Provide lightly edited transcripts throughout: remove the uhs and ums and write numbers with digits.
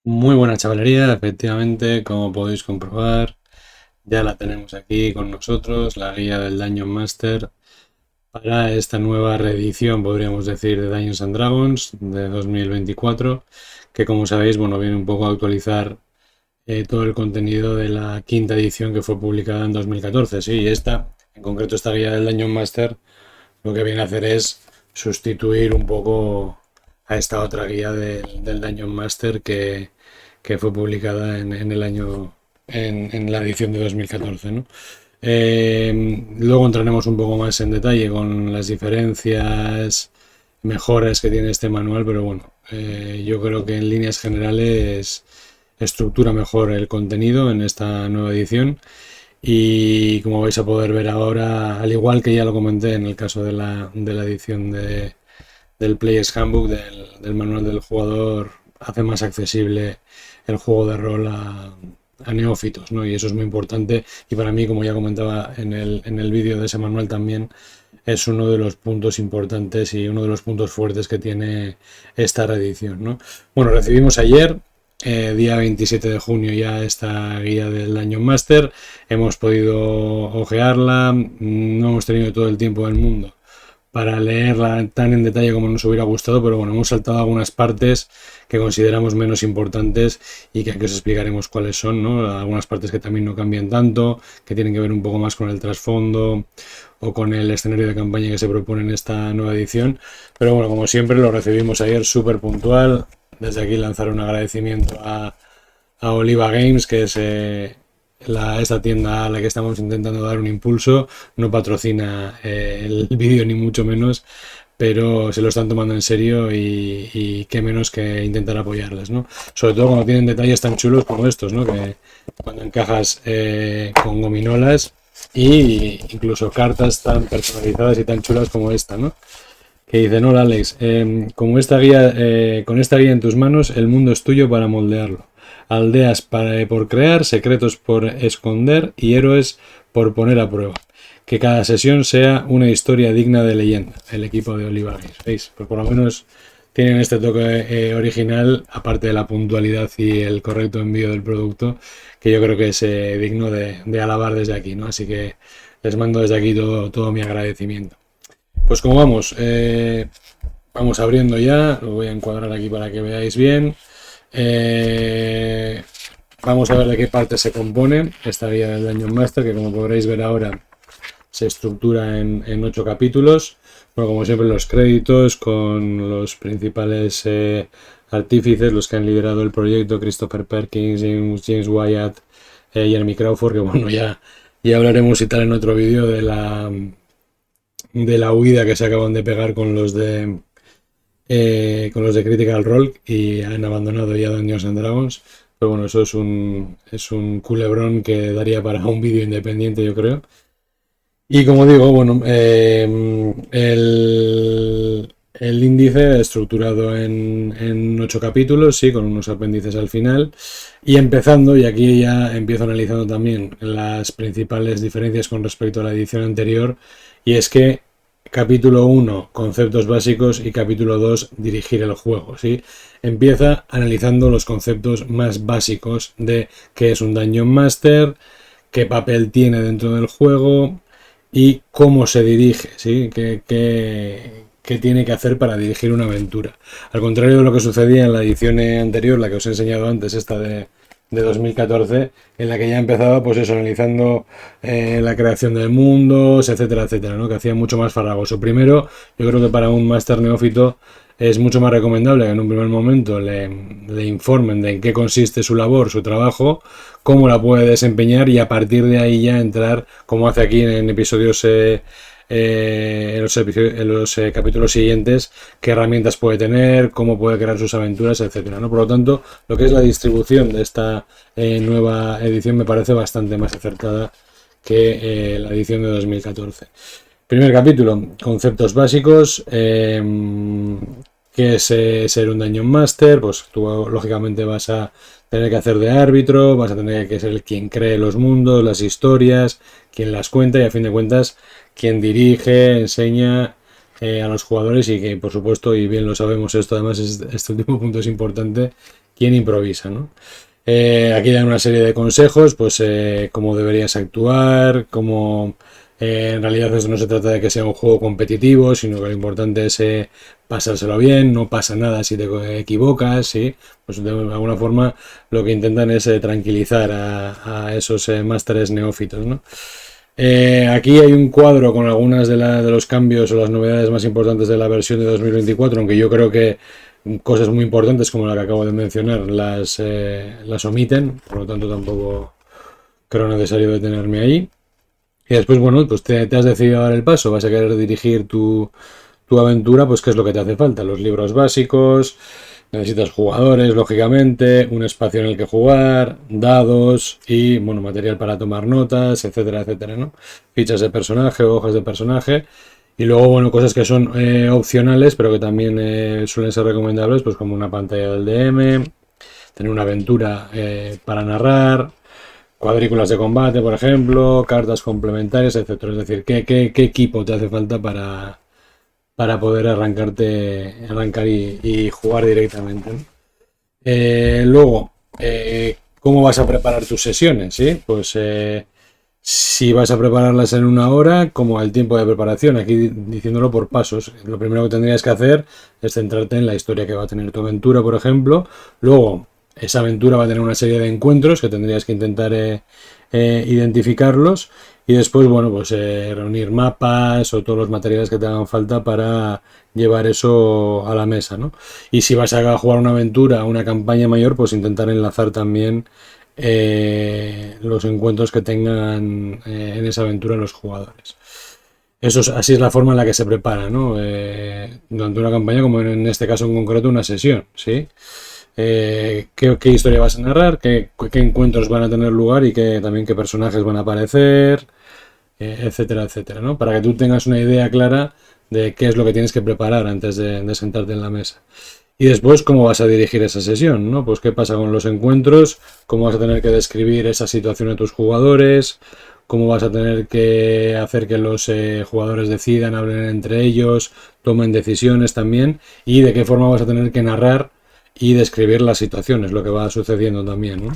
Muy buena chavalería, efectivamente, como podéis comprobar, ya la tenemos aquí con nosotros, la guía del Dungeon Master para esta nueva reedición, podríamos decir, de Dungeons and Dragons de 2024, que como sabéis, bueno, viene un poco a actualizar todo el contenido de la quinta edición que fue publicada en 2014. Sí, y en concreto esta guía del Dungeon Master, lo que viene a hacer es sustituir un poco a esta otra guía del Dungeon Master que fue publicada en el año, en la edición de 2014, ¿no? Luego entraremos un poco más en detalle con las diferencias, mejoras que tiene este manual, pero bueno, yo creo que en líneas generales estructura mejor el contenido en esta nueva edición y como vais a poder ver ahora, al igual que ya lo comenté en el caso de la edición del Player's Handbook, del manual del jugador, hace más accesible el juego de rol a neófitos, ¿no? Y eso es muy importante y para mí, como ya comentaba en el vídeo de ese manual también, es uno de los puntos importantes y uno de los puntos fuertes que tiene esta reedición, ¿no? Bueno, recibimos ayer, día 27 de junio, ya esta guía del Dungeon Master. Hemos podido ojearla, no hemos tenido todo el tiempo del mundo para leerla tan en detalle como nos hubiera gustado, pero bueno, hemos saltado algunas partes que consideramos menos importantes y que aquí os explicaremos cuáles son, ¿no? Algunas partes que también no cambian tanto, que tienen que ver un poco más con el trasfondo o con el escenario de campaña que se propone en esta nueva edición. Pero bueno, como siempre, lo recibimos ayer súper puntual. Desde aquí lanzar un agradecimiento a Oliva Games, que es esta tienda a la que estamos intentando dar un impulso. No patrocina el vídeo ni mucho menos, pero se lo están tomando en serio y qué menos que intentar apoyarles, ¿no? Sobre todo cuando tienen detalles tan chulos como estos, ¿no? Que cuando encajas con gominolas y incluso cartas tan personalizadas y tan chulas como esta, ¿no? Que dice, no, Alex, como esta guía, con esta guía en tus manos, el mundo es tuyo para moldearlo. Aldeas por crear, secretos por esconder y héroes por poner a prueba. Que cada sesión sea una historia digna de leyenda. El equipo de Olivares, ¿veis? Pues por lo menos tienen este toque original, aparte de la puntualidad y el correcto envío del producto, que yo creo que es digno de alabar desde aquí, ¿no? Así que les mando desde aquí todo mi agradecimiento. Pues como vamos, vamos abriendo ya, lo voy a encuadrar aquí para que veáis bien. Eh, Vamos a ver de qué parte se compone esta guía del Dungeon Master, que como podréis ver ahora se estructura en 8 capítulos. Bueno, como siempre los créditos con los principales artífices, los que han liderado el proyecto: Christopher Perkins, James Wyatt, Jeremy Crawford, que bueno, ya hablaremos y tal en otro vídeo de la huida que se acaban de pegar con los de Critical Role y han abandonado ya Dungeons and Dragons. Pero bueno, eso es un culebrón que daría para un vídeo independiente, yo creo. Y como digo, bueno, el índice estructurado en 8 capítulos, sí, con unos apéndices al final. Y empezando, y aquí ya empiezo analizando también las principales diferencias con respecto a la edición anterior, y es que capítulo 1, conceptos básicos, y capítulo 2, dirigir el juego, ¿sí? Empieza analizando los conceptos más básicos de qué es un Dungeon Master, qué papel tiene dentro del juego y cómo se dirige, ¿sí? ¿Qué tiene que hacer para dirigir una aventura? Al contrario de lo que sucedía en la edición anterior, la que os he enseñado antes, esta de 2014, en la que ya empezaba, pues eso, analizando la creación de mundos, etcétera, etcétera, ¿no? Que hacía mucho más farragoso. Primero, yo creo que para un máster neófito es mucho más recomendable que en un primer momento le informen de en qué consiste su labor, su trabajo, cómo la puede desempeñar y a partir de ahí ya entrar, como hace aquí en episodios en los capítulos siguientes, qué herramientas puede tener, cómo puede crear sus aventuras, etcétera, ¿no? Por lo tanto, lo que es la distribución de esta nueva edición me parece bastante más acertada que la edición de 2014. Primer capítulo, conceptos básicos. ¿Qué es ser un Dungeon Master? Pues tú lógicamente vas a tener que hacer de árbitro, vas a tener que ser quien cree los mundos, las historias, quien las cuenta y a fin de cuentas quien dirige, enseña a los jugadores y que, por supuesto, y bien lo sabemos, esto además, este último punto es importante, quién improvisa, ¿no? Aquí dan una serie de consejos, pues cómo deberías actuar, cómo en realidad esto no se trata de que sea un juego competitivo, sino que lo importante es pasárselo bien, no pasa nada si te equivocas, ¿sí? Pues de alguna forma lo que intentan es tranquilizar a esos másteres neófitos, ¿no? Aquí hay un cuadro con algunas de los cambios o las novedades más importantes de la versión de 2024, aunque yo creo que cosas muy importantes como la que acabo de mencionar las omiten, por lo tanto tampoco creo necesario detenerme ahí. Y después, bueno, pues te has decidido dar el paso, vas a querer dirigir tu aventura, pues qué es lo que te hace falta, los libros básicos, necesitas jugadores, lógicamente, un espacio en el que jugar, dados y, bueno, material para tomar notas, etcétera, etcétera, ¿no? Fichas de personaje, hojas de personaje. Y luego, bueno, cosas que son opcionales, pero que también suelen ser recomendables, pues como una pantalla del DM, tener una aventura para narrar, cuadrículas de combate, por ejemplo, cartas complementarias, etcétera. Es decir, ¿qué equipo te hace falta para poder arrancar y jugar directamente, ¿no? Luego, ¿cómo vas a preparar tus sesiones? ¿Sí? Pues si vas a prepararlas en una hora, como el tiempo de preparación, aquí diciéndolo por pasos, lo primero que tendrías que hacer es centrarte en la historia que va a tener tu aventura, por ejemplo. Luego, esa aventura va a tener una serie de encuentros que tendrías que intentar identificarlos y después, bueno, pues reunir mapas o todos los materiales que te hagan falta para llevar eso a la mesa, ¿no? Y si vas a jugar una aventura, una campaña mayor, pues intentar enlazar también los encuentros que tengan en esa aventura los jugadores. Así es la forma en la que se prepara, ¿no? Durante una campaña, como en este caso en concreto, una sesión, ¿sí? Qué historia vas a narrar, qué encuentros van a tener lugar y también qué personajes van a aparecer, etcétera, etcétera, ¿no? Para que tú tengas una idea clara de qué es lo que tienes que preparar antes de sentarte en la mesa. Y después, ¿cómo vas a dirigir esa sesión? ¿No? Pues qué pasa con los encuentros, cómo vas a tener que describir esa situación a tus jugadores, cómo vas a tener que hacer que los jugadores decidan, hablen entre ellos, tomen decisiones también, y de qué forma vas a tener que narrar y describir las situaciones, lo que va sucediendo también, ¿no?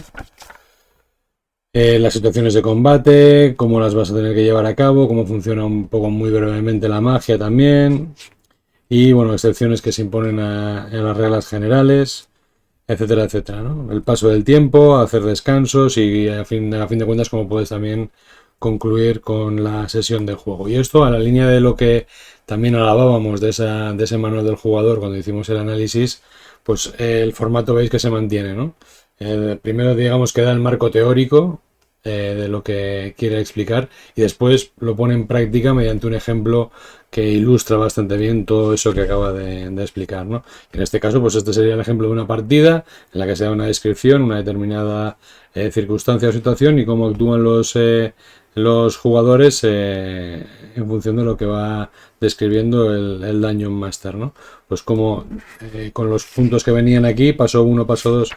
Las situaciones de combate, cómo las vas a tener que llevar a cabo, cómo funciona un poco muy brevemente la magia también, y bueno, excepciones que se imponen a las reglas generales, etcétera, etcétera, ¿no? El paso del tiempo, hacer descansos y a fin de cuentas cómo puedes también concluir con la sesión del juego. Y esto a la línea de lo que también alabábamos de ese manual del jugador cuando hicimos el análisis, pues el formato veis que se mantiene, ¿no? Primero digamos que da el marco teórico de lo que quiere explicar y después lo pone en práctica mediante un ejemplo que ilustra bastante bien todo eso que acaba de explicar, ¿no? En este caso, pues este sería el ejemplo de una partida en la que se da una descripción, una determinada circunstancia o situación y cómo actúan los jugadores en función de lo que va describiendo el Dungeon Master, ¿no? Pues como con los puntos que venían aquí, paso 1, paso 2,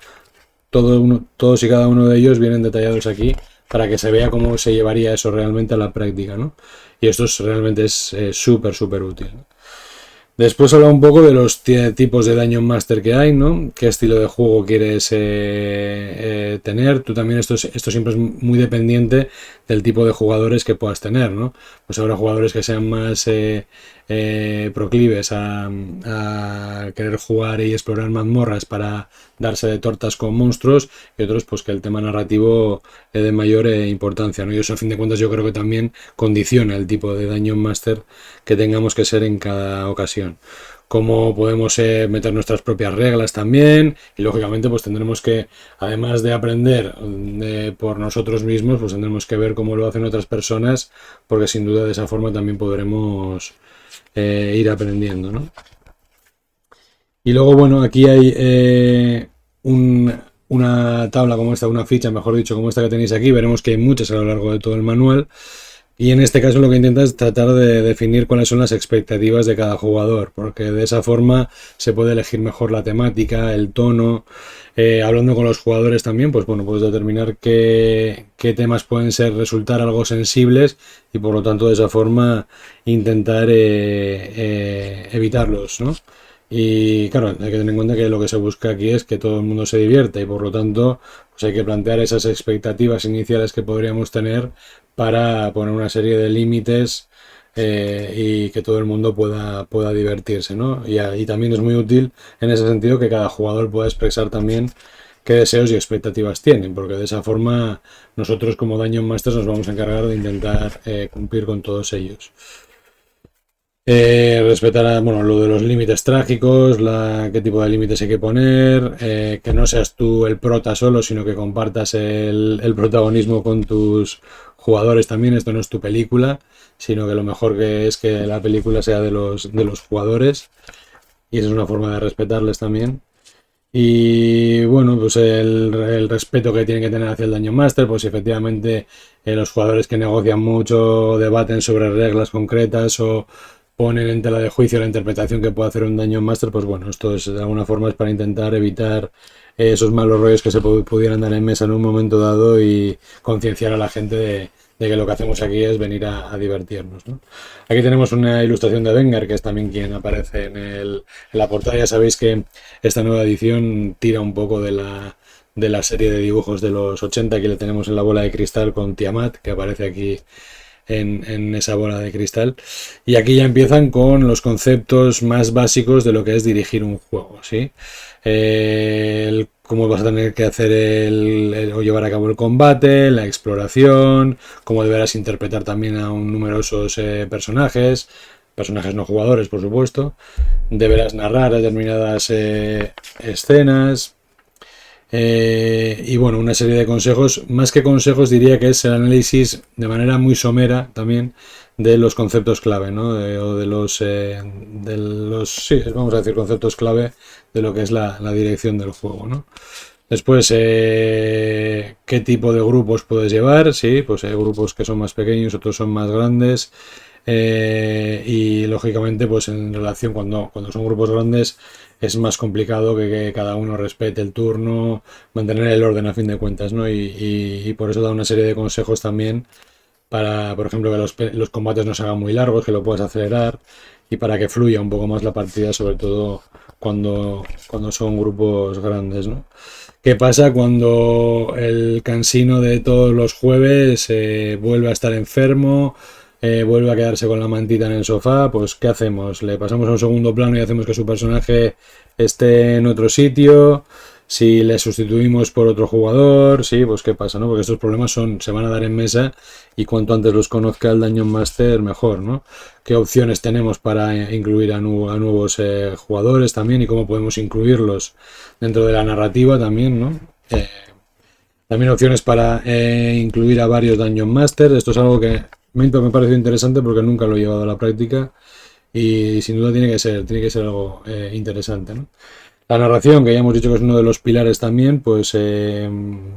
todos y cada uno de ellos vienen detallados aquí para que se vea cómo se llevaría eso realmente a la práctica, ¿no? Y esto realmente es súper, súper útil, ¿no? Después habla un poco de los tipos de Dungeon Master que hay, ¿no? ¿Qué estilo de juego quieres tener? Tú también, esto siempre es muy dependiente del tipo de jugadores que puedas tener, ¿no? Pues habrá jugadores que sean más proclives a querer jugar y explorar mazmorras para darse de tortas con monstruos y otros pues que el tema narrativo le dé mayor importancia, ¿no? Y eso a fin de cuentas yo creo que también condiciona el tipo de Dungeon Master que tengamos que ser en cada ocasión. Cómo podemos meter nuestras propias reglas también y lógicamente pues tendremos que, además de aprender por nosotros mismos, pues tendremos que ver cómo lo hacen otras personas porque sin duda de esa forma también podremos ir aprendiendo, ¿no? Y luego, bueno, aquí hay una tabla como esta, una ficha, mejor dicho, como esta que tenéis aquí. Veremos que hay muchas a lo largo de todo el manual. Y en este caso lo que intenta es tratar de definir cuáles son las expectativas de cada jugador, porque de esa forma se puede elegir mejor la temática, el tono. Hablando con los jugadores también, pues bueno, puedes determinar qué temas pueden resultar algo sensibles y por lo tanto de esa forma intentar evitarlos, ¿no? Y claro, hay que tener en cuenta que lo que se busca aquí es que todo el mundo se divierta y por lo tanto pues hay que plantear esas expectativas iniciales que podríamos tener para poner una serie de límites y que todo el mundo pueda divertirse, ¿no? Y también es muy útil en ese sentido que cada jugador pueda expresar también qué deseos y expectativas tienen, porque de esa forma nosotros como Dungeon Masters nos vamos a encargar de intentar cumplir con todos ellos. Respetar bueno, lo de los límites trágicos, qué tipo de límites hay que poner, que no seas tú el prota solo, sino que compartas el protagonismo con tus jugadores también. Esto no es tu película, sino que lo mejor que es que la película sea de los jugadores. Y esa es una forma de respetarles también. Y bueno, pues el respeto que tienen que tener hacia el Dungeon Master, pues si efectivamente los jugadores que negocian mucho, debaten sobre reglas concretas o ponen en tela de juicio la interpretación que puede hacer un Dungeon Master, pues bueno, esto es de alguna forma es para intentar evitar esos malos rollos que se pudieran dar en mesa en un momento dado y concienciar a la gente de que lo que hacemos aquí es venir a divertirnos, ¿no? Aquí tenemos una ilustración de Wenger, que es también quien aparece en la portada. Ya sabéis que esta nueva edición tira un poco de la serie de dibujos de los 80 que le tenemos en la bola de cristal con Tiamat, que aparece aquí en esa bola de cristal. Y aquí ya empiezan con los conceptos más básicos de lo que es dirigir un juego, ¿sí? Cómo vas a tener que hacer o llevar a cabo el combate, la exploración, cómo deberás interpretar también a numerosos personajes no jugadores, por supuesto. Deberás narrar determinadas escenas. Y bueno, una serie de consejos, más que consejos diría que es el análisis de manera muy somera también de los conceptos clave, ¿no? O sí, vamos a decir conceptos clave de lo que es la dirección del juego, ¿no? Después, ¿qué tipo de grupos puedes llevar? Sí, pues hay grupos que son más pequeños, otros son más grandes. Y lógicamente, pues en relación cuando son grupos grandes es más complicado que cada uno respete el turno, mantener el orden a fin de cuentas, ¿no? Y por eso da una serie de consejos también para, por ejemplo, que los combates no se hagan muy largos, que lo puedas acelerar y para que fluya un poco más la partida, sobre todo cuando son grupos grandes, ¿no? ¿Qué pasa cuando el cansino de todos los jueves vuelve a estar enfermo, vuelve a quedarse con la mantita en el sofá? Pues ¿qué hacemos? ¿Le pasamos a un segundo plano y hacemos que su personaje esté en otro sitio? Si le sustituimos por otro jugador, sí, pues ¿qué pasa, no? Porque estos problemas se van a dar en mesa y cuanto antes los conozca el Dungeon Master, mejor, ¿no? ¿Qué opciones tenemos para incluir a nuevos jugadores también y cómo podemos incluirlos dentro de la narrativa también, ¿no? También opciones para incluir a varios Dungeon Masters. Esto es algo que me pareció interesante porque nunca lo he llevado a la práctica y sin duda tiene que ser algo interesante, ¿no? La narración, que ya hemos dicho que es uno de los pilares también, pues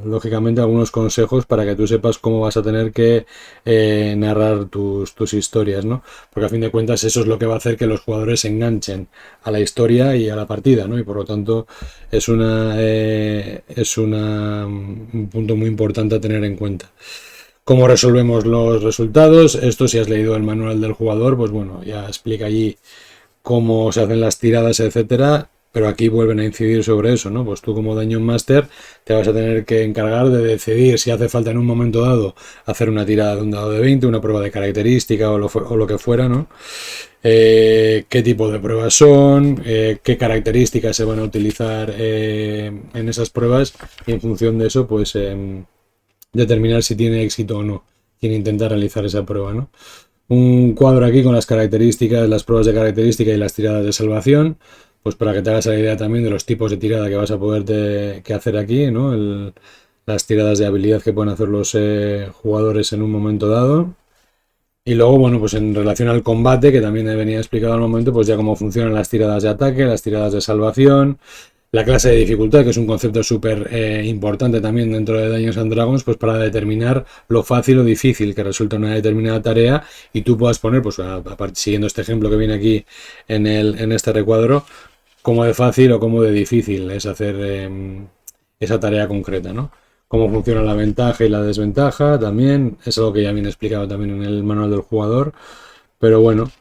lógicamente algunos consejos para que tú sepas cómo vas a tener que narrar tus historias, ¿no? Porque a fin de cuentas eso es lo que va a hacer que los jugadores se enganchen a la historia y a la partida, ¿no? Y por lo tanto un punto muy importante a tener en cuenta. ¿Cómo resolvemos los resultados? Esto, si has leído el manual del jugador, pues bueno, ya explica allí cómo se hacen las tiradas, etcétera. Pero aquí vuelven a incidir sobre eso, ¿no? Pues tú como Dungeon Master te vas a tener que encargar de decidir si hace falta en un momento dado hacer una tirada de un dado de 20, una prueba de característica o lo que fuera, ¿no? Qué tipo de pruebas son, qué características se van a utilizar en esas pruebas y en función de eso, pues determinar si tiene éxito o no quien intenta realizar esa prueba, ¿no? Un cuadro aquí con las características, las pruebas de característica y las tiradas de salvación, pues para que te hagas la idea también de los tipos de tirada que vas a poder que hacer aquí, ¿no? Las tiradas de habilidad que pueden hacer los jugadores en un momento dado. Y luego, bueno, pues en relación al combate, que también venía explicado al momento, pues ya cómo funcionan las tiradas de ataque, las tiradas de salvación, la clase de dificultad, que es un concepto súper importante también dentro de Dungeons and Dragons, pues para determinar lo fácil o difícil que resulta una determinada tarea y tú puedas poner, pues siguiendo este ejemplo que viene aquí en este recuadro, cómo de fácil o cómo de difícil es hacer esa tarea concreta, ¿no? Cómo funciona la ventaja y la desventaja también, es algo que ya viene explicado también en el manual del jugador, pero bueno,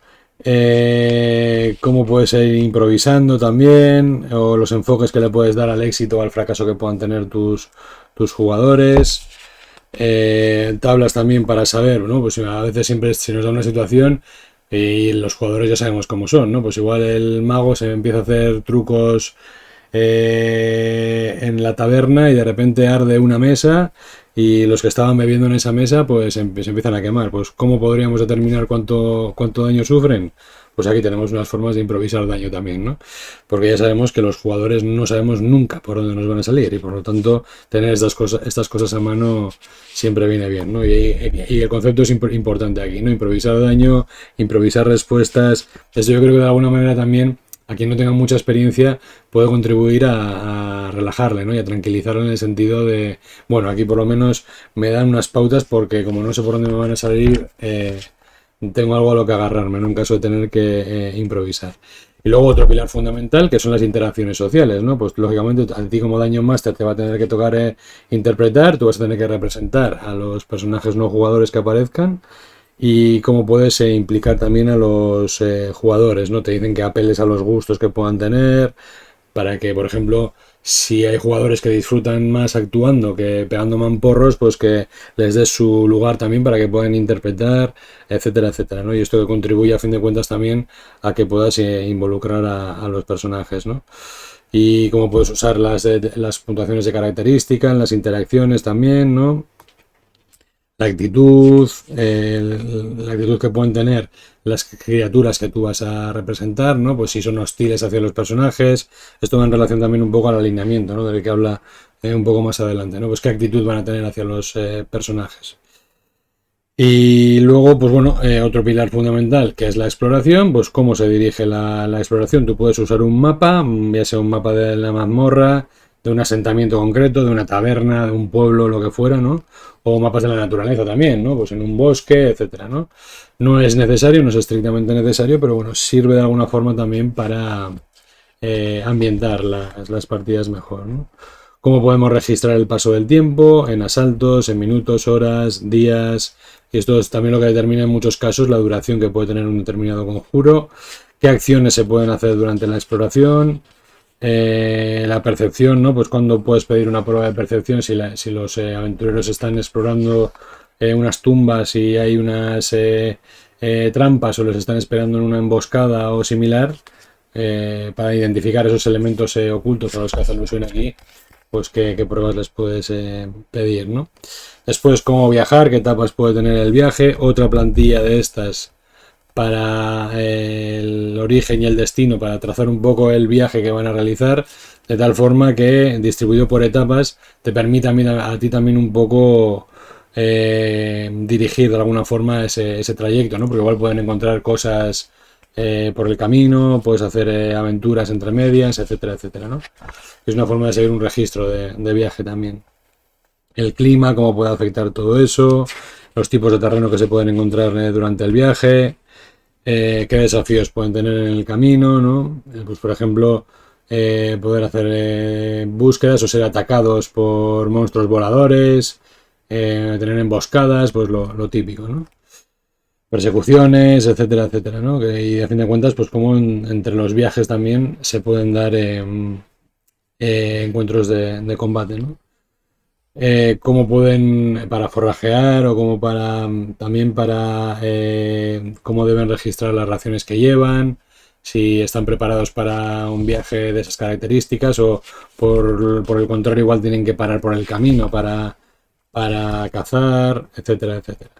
cómo puedes ir improvisando también, o los enfoques que le puedes dar al éxito o al fracaso que puedan tener tus jugadores. Tablas también para saber, ¿no? Pues a veces siempre se nos da una situación y los jugadores ya sabemos cómo son, ¿no? Pues igual el mago se empieza a hacer trucos en la taberna y de repente arde una mesa y los que estaban bebiendo en esa mesa pues se empiezan a quemar. Pues ¿cómo podríamos determinar cuánto daño sufren? Pues aquí tenemos unas formas de improvisar daño también, ¿no? Porque ya sabemos que los jugadores no sabemos nunca por dónde nos van a salir y por lo tanto tener estas cosas a mano siempre viene bien, ¿no? Y el concepto es importante aquí, ¿no? Improvisar daño, improvisar respuestas. Esto yo creo que de alguna manera también a quien no tenga mucha experiencia puede contribuir a relajarle, ¿no? Y a tranquilizarle en el sentido de, bueno, aquí por lo menos me dan unas pautas porque como no sé por dónde me van a salir, tengo algo a lo que agarrarme, ¿no? En caso de tener que improvisar. Y luego otro pilar fundamental que son las interacciones sociales, ¿no? Pues lógicamente a ti como Dungeon Master te va a tener que tocar interpretar, tú vas a tener que representar a los personajes no jugadores que aparezcan y cómo puedes implicar también a los jugadores, ¿no? Te dicen que apeles a los gustos que puedan tener, para que, por ejemplo, si hay jugadores que disfrutan más actuando que pegando mamporros, pues que les des su lugar también para que puedan interpretar, etcétera, etcétera, ¿no? Y esto que contribuye a fin de cuentas también a que puedas involucrar a los personajes, ¿no? Y cómo puedes usar las puntuaciones de característica en las interacciones también, ¿no? La actitud que pueden tener las criaturas que tú vas a representar, ¿no? Pues si son hostiles hacia los personajes, esto va en relación también un poco al alineamiento, ¿no? Del que habla un poco más adelante, ¿no? Pues qué actitud van a tener hacia los personajes. Y luego, pues bueno, otro pilar fundamental que es la exploración, pues cómo se dirige la exploración. Tú puedes usar un mapa, ya sea un mapa de la mazmorra, de un asentamiento concreto, de una taberna, de un pueblo, lo que fuera, ¿no? O mapas de la naturaleza también, ¿no? Pues en un bosque, etcétera, ¿no? No es necesario, no es estrictamente necesario, pero bueno, sirve de alguna forma también para ambientar las partidas mejor, ¿no? Cómo podemos registrar el paso del tiempo en asaltos, en minutos, horas, días. Y esto es también lo que determina en muchos casos la duración que puede tener un determinado conjuro, qué acciones se pueden hacer durante la exploración, la percepción, ¿no? Pues cuando puedes pedir una prueba de percepción si los aventureros están explorando unas tumbas y hay unas trampas o les están esperando en una emboscada o similar, para identificar esos elementos ocultos a los que hacen alusión aquí, pues qué pruebas les puedes pedir, ¿no? Después, cómo viajar, qué etapas puede tener el viaje, otra plantilla de estas para el origen y el destino, para trazar un poco el viaje que van a realizar, de tal forma que, distribuido por etapas, te permita a ti también un poco dirigir de alguna forma ese trayecto, ¿no? Porque igual pueden encontrar cosas por el camino, puedes hacer aventuras entre medias, etcétera, etcétera, ¿no? Es una forma de seguir un registro de viaje también. El clima, cómo puede afectar todo eso, los tipos de terreno que se pueden encontrar durante el viaje, qué desafíos pueden tener en el camino, ¿no? Pues por ejemplo, poder hacer búsquedas o ser atacados por monstruos voladores, tener emboscadas, pues lo típico, ¿no? Persecuciones, etcétera, etcétera, ¿no? Y a fin de cuentas, pues como entre los viajes también se pueden dar encuentros de combate, ¿no? Cómo pueden para forrajear o como para también para cómo deben registrar las raciones que llevan, si están preparados para un viaje de esas características o por el contrario igual tienen que parar por el camino para cazar, etcétera, etcétera.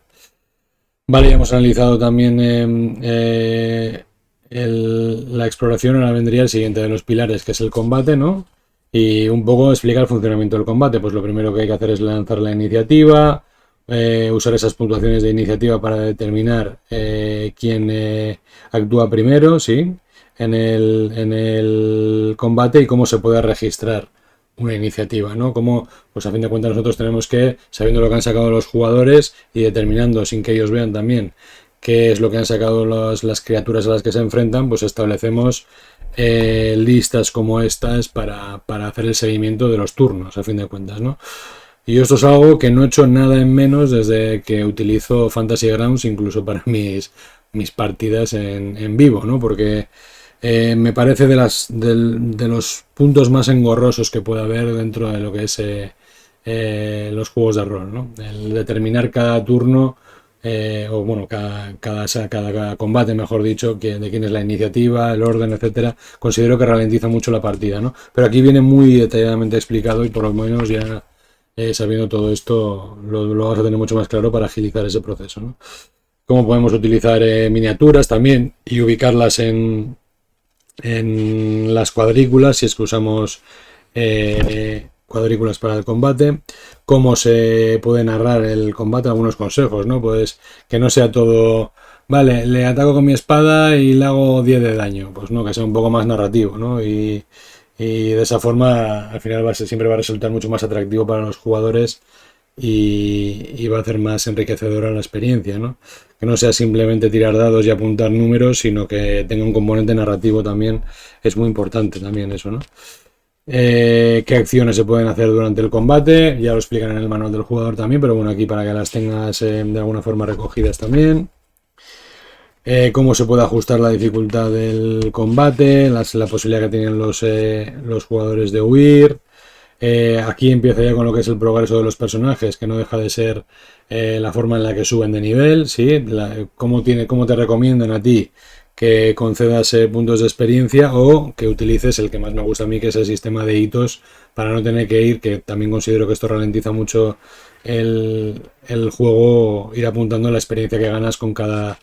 Vale, ya hemos analizado también la exploración. Ahora vendría el siguiente de los pilares, que es el combate, ¿no? Y un poco explicar el funcionamiento del combate. Pues lo primero que hay que hacer es lanzar la iniciativa, usar esas puntuaciones de iniciativa para determinar quién actúa primero, ¿sí? en el combate y cómo se puede registrar una iniciativa, ¿no? Como, pues a fin de cuentas nosotros tenemos que, sabiendo lo que han sacado los jugadores y determinando sin que ellos vean también qué es lo que han sacado las criaturas a las que se enfrentan, pues establecemos listas como estas para hacer el seguimiento de los turnos, a fin de cuentas, ¿no? Y esto es algo que no he hecho nada en menos desde que utilizo Fantasy Grounds, incluso para mis partidas en vivo, ¿no? Porque me parece de los puntos más engorrosos que puede haber dentro de lo que es los juegos de rol, ¿no? El determinar cada turno, o bueno, cada combate, mejor dicho, de quién es la iniciativa, el orden, etcétera, considero que ralentiza mucho la partida, ¿no? Pero aquí viene muy detalladamente explicado y por lo menos ya sabiendo todo esto lo vas a tener mucho más claro para agilizar ese proceso, ¿no? Cómo podemos utilizar miniaturas también y ubicarlas en las cuadrículas, si es que usamos cuadrículas para el combate, cómo se puede narrar el combate, algunos consejos, ¿no? Pues que no sea todo, vale, le ataco con mi espada y le hago 10 de daño, pues no, que sea un poco más narrativo, ¿no? Y de esa forma al final siempre va a resultar mucho más atractivo para los jugadores y va a hacer más enriquecedora la experiencia, ¿no? Que no sea simplemente tirar dados y apuntar números, sino que tenga un componente narrativo también. Es muy importante también eso, ¿no? Qué acciones se pueden hacer durante el combate, ya lo explican en el manual del jugador también, pero bueno, aquí para que las tengas de alguna forma recogidas también. Cómo se puede ajustar la dificultad del combate, la posibilidad que tienen los jugadores de huir. Aquí empieza ya con lo que es el progreso de los personajes, que no deja de ser la forma en la que suben de nivel, ¿sí? Cómo te recomiendan a ti que concedas puntos de experiencia o que utilices el que más me gusta a mí, que es el sistema de hitos, para no tener que ir, que también considero que esto ralentiza mucho el juego, ir apuntando la experiencia que ganas con cada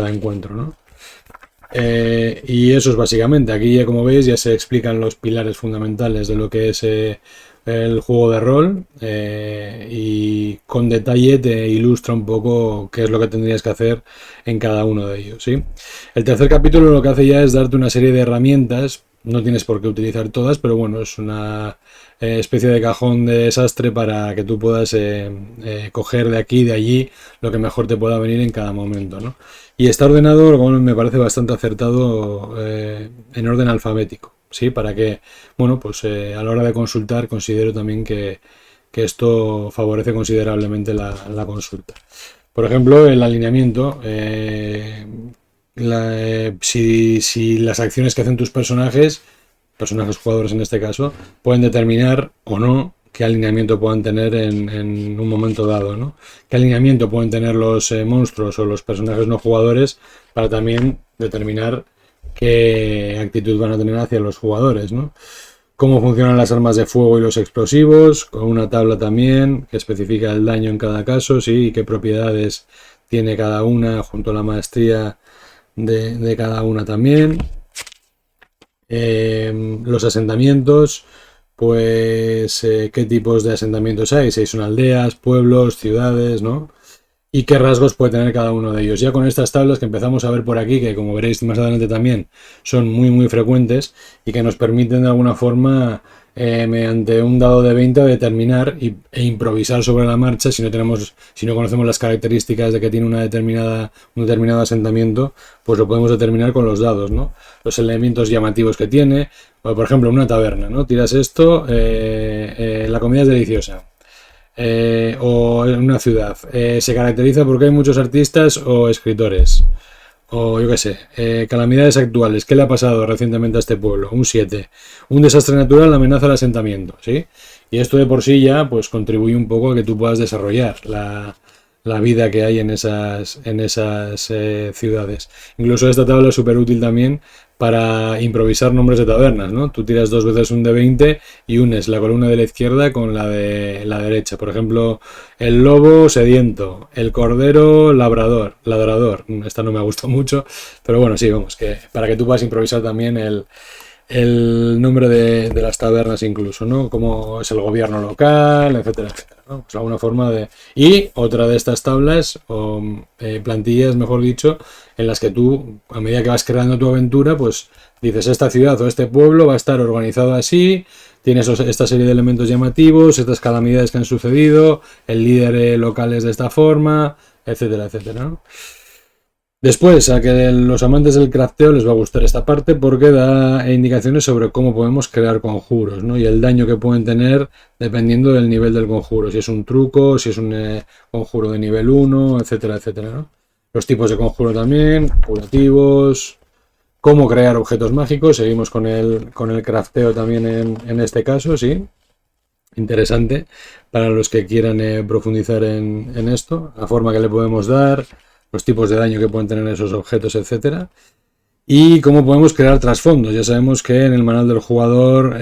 encuentro, ¿no? Y eso es básicamente, aquí ya como veis ya se explican los pilares fundamentales de lo que es el juego de rol, y con detalle te ilustra un poco qué es lo que tendrías que hacer en cada uno de ellos, ¿sí? El tercer capítulo lo que hace ya es darte una serie de herramientas, no tienes por qué utilizar todas, pero bueno, es una especie de cajón de desastre para que tú puedas coger de aquí y de allí lo que mejor te pueda venir en cada momento, ¿no? Y está ordenado, como me parece bastante acertado, en orden alfabético, ¿sí? Para que, bueno, pues a la hora de consultar considero también que esto favorece considerablemente la consulta. Por ejemplo, el alineamiento, si las acciones que hacen tus personajes jugadores en este caso, pueden determinar o no qué alineamiento puedan tener en un momento dado, ¿no? Qué alineamiento pueden tener los monstruos o los personajes no jugadores para también determinar qué actitud van a tener hacia los jugadores, ¿no? Cómo funcionan las armas de fuego y los explosivos, con una tabla también que especifica el daño en cada caso, sí, y qué propiedades tiene cada una, junto a la maestría de cada una también. Los asentamientos, pues qué tipos de asentamientos hay, si son aldeas, pueblos, ciudades, ¿no? Y qué rasgos puede tener cada uno de ellos. Ya con estas tablas que empezamos a ver por aquí, que como veréis más adelante también son muy muy frecuentes y que nos permiten de alguna forma, mediante un dado de 20, determinar e improvisar sobre la marcha si no conocemos las características de que tiene un determinado asentamiento, pues lo podemos determinar con los dados, ¿no? Los elementos llamativos que tiene, por ejemplo, una taberna, ¿no? Tiras esto, la comida es deliciosa. O en una ciudad se caracteriza porque hay muchos artistas o escritores, o yo qué sé, calamidades actuales, ¿qué le ha pasado recientemente a este pueblo? Un 7, un desastre natural amenaza el asentamiento, ¿sí? Y esto de por sí ya pues contribuye un poco a que tú puedas desarrollar la vida que hay en esas ciudades. Incluso esta tabla es súper útil también para improvisar nombres de tabernas, ¿no? Tú tiras 2 veces un de 20 y unes la columna de la izquierda con la de la derecha. Por ejemplo, el lobo sediento, el cordero ladrador. Esta no me ha gustado mucho, pero bueno, sí, vamos, que para que tú puedas improvisar también el nombre de las tabernas incluso, ¿no? Cómo es el gobierno local, etcétera, etcétera, ¿no? Pues alguna forma de... Y otra de estas tablas, o plantillas, mejor dicho, en las que tú, a medida que vas creando tu aventura, pues dices, esta ciudad o este pueblo va a estar organizado así, tiene esta serie de elementos llamativos, estas calamidades que han sucedido, el líder local es de esta forma, etcétera, etcétera, ¿no? Después, a que los amantes del crafteo les va a gustar esta parte porque da indicaciones sobre cómo podemos crear conjuros, ¿no? Y el daño que pueden tener dependiendo del nivel del conjuro. Si es un truco, si es un conjuro de nivel 1, etcétera, etcétera, ¿no? Los tipos de conjuro también, curativos, cómo crear objetos mágicos. Seguimos con el crafteo también en este caso, sí. Interesante para los que quieran profundizar en esto, la forma que le podemos dar, los tipos de daño que pueden tener esos objetos, etcétera. Y cómo podemos crear trasfondos. Ya sabemos que en el manual del jugador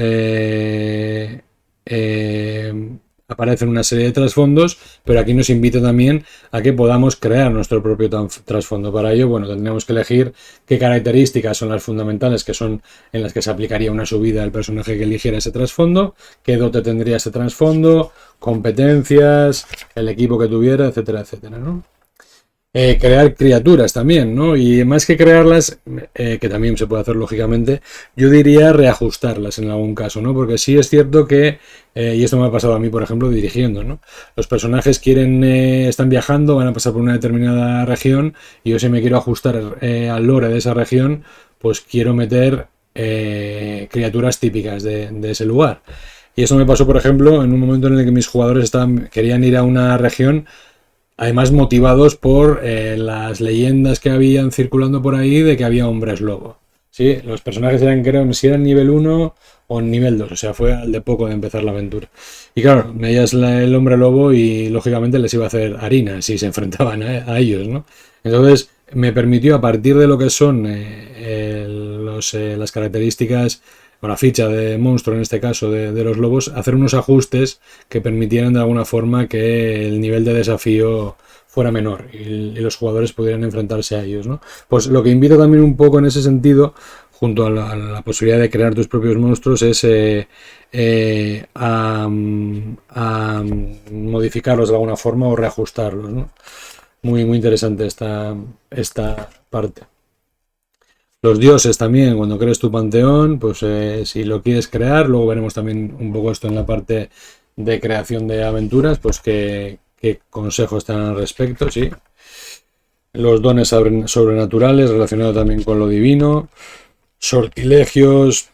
aparecen una serie de trasfondos, pero aquí nos invita también a que podamos crear nuestro propio trasfondo. Para ello, bueno, tendríamos que elegir qué características son las fundamentales, que son en las que se aplicaría una subida al personaje que eligiera ese trasfondo, qué dote tendría ese trasfondo, competencias, el equipo que tuviera, etcétera, etcétera, ¿no? Crear criaturas también, ¿no? Y más que crearlas, que también se puede hacer lógicamente, yo diría reajustarlas en algún caso, ¿no? Porque sí es cierto que, y esto me ha pasado a mí, por ejemplo, dirigiendo, ¿no? Los personajes están viajando, van a pasar por una determinada región, y yo si me quiero ajustar al lore de esa región, pues quiero meter criaturas típicas de ese lugar. Y eso me pasó, por ejemplo, en un momento en el que mis jugadores querían ir a una región, además motivados por las leyendas que habían circulando por ahí de que había hombres lobo. ¿Sí? Los personajes eran, creo, si eran nivel 1 o nivel 2, o sea, fue al de poco de empezar la aventura. Y claro, veías el hombre lobo y lógicamente les iba a hacer harina si se enfrentaban a ellos, ¿no? Entonces me permitió, a partir de lo que son las características o la ficha de monstruo, en este caso de los lobos, hacer unos ajustes que permitieran de alguna forma que el nivel de desafío fuera menor y los jugadores pudieran enfrentarse a ellos, ¿no? Pues lo que invito también un poco en ese sentido, junto a la posibilidad de crear tus propios monstruos, es a modificarlos de alguna forma o reajustarlos, ¿no? Muy, muy interesante esta parte. Los dioses también, cuando crees tu panteón, pues si lo quieres crear, luego veremos también un poco esto en la parte de creación de aventuras, pues qué consejos te dan al respecto, sí. Los dones sobrenaturales relacionados también con lo divino, sortilegios,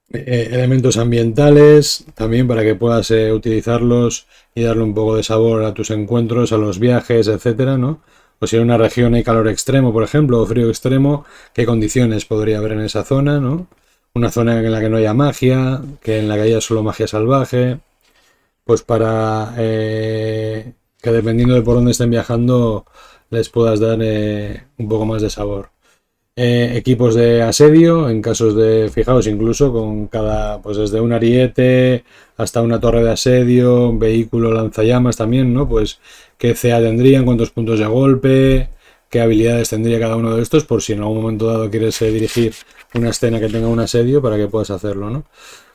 elementos ambientales, también para que puedas utilizarlos y darle un poco de sabor a tus encuentros, a los viajes, etcétera, ¿no? O si en una región hay calor extremo, por ejemplo, o frío extremo, ¿qué condiciones podría haber en esa zona, ¿no? Una zona en la que no haya magia, que en la que haya solo magia salvaje, pues para que dependiendo de por dónde estén viajando les puedas dar un poco más de sabor. Equipos de asedio, en casos de, fijaos, incluso con pues desde un ariete hasta una torre de asedio, un vehículo lanzallamas también, ¿no? Pues qué CA tendrían, cuántos puntos de golpe, qué habilidades tendría cada uno de estos, por si en algún momento dado quieres dirigir una escena que tenga un asedio, para que puedas hacerlo, ¿no?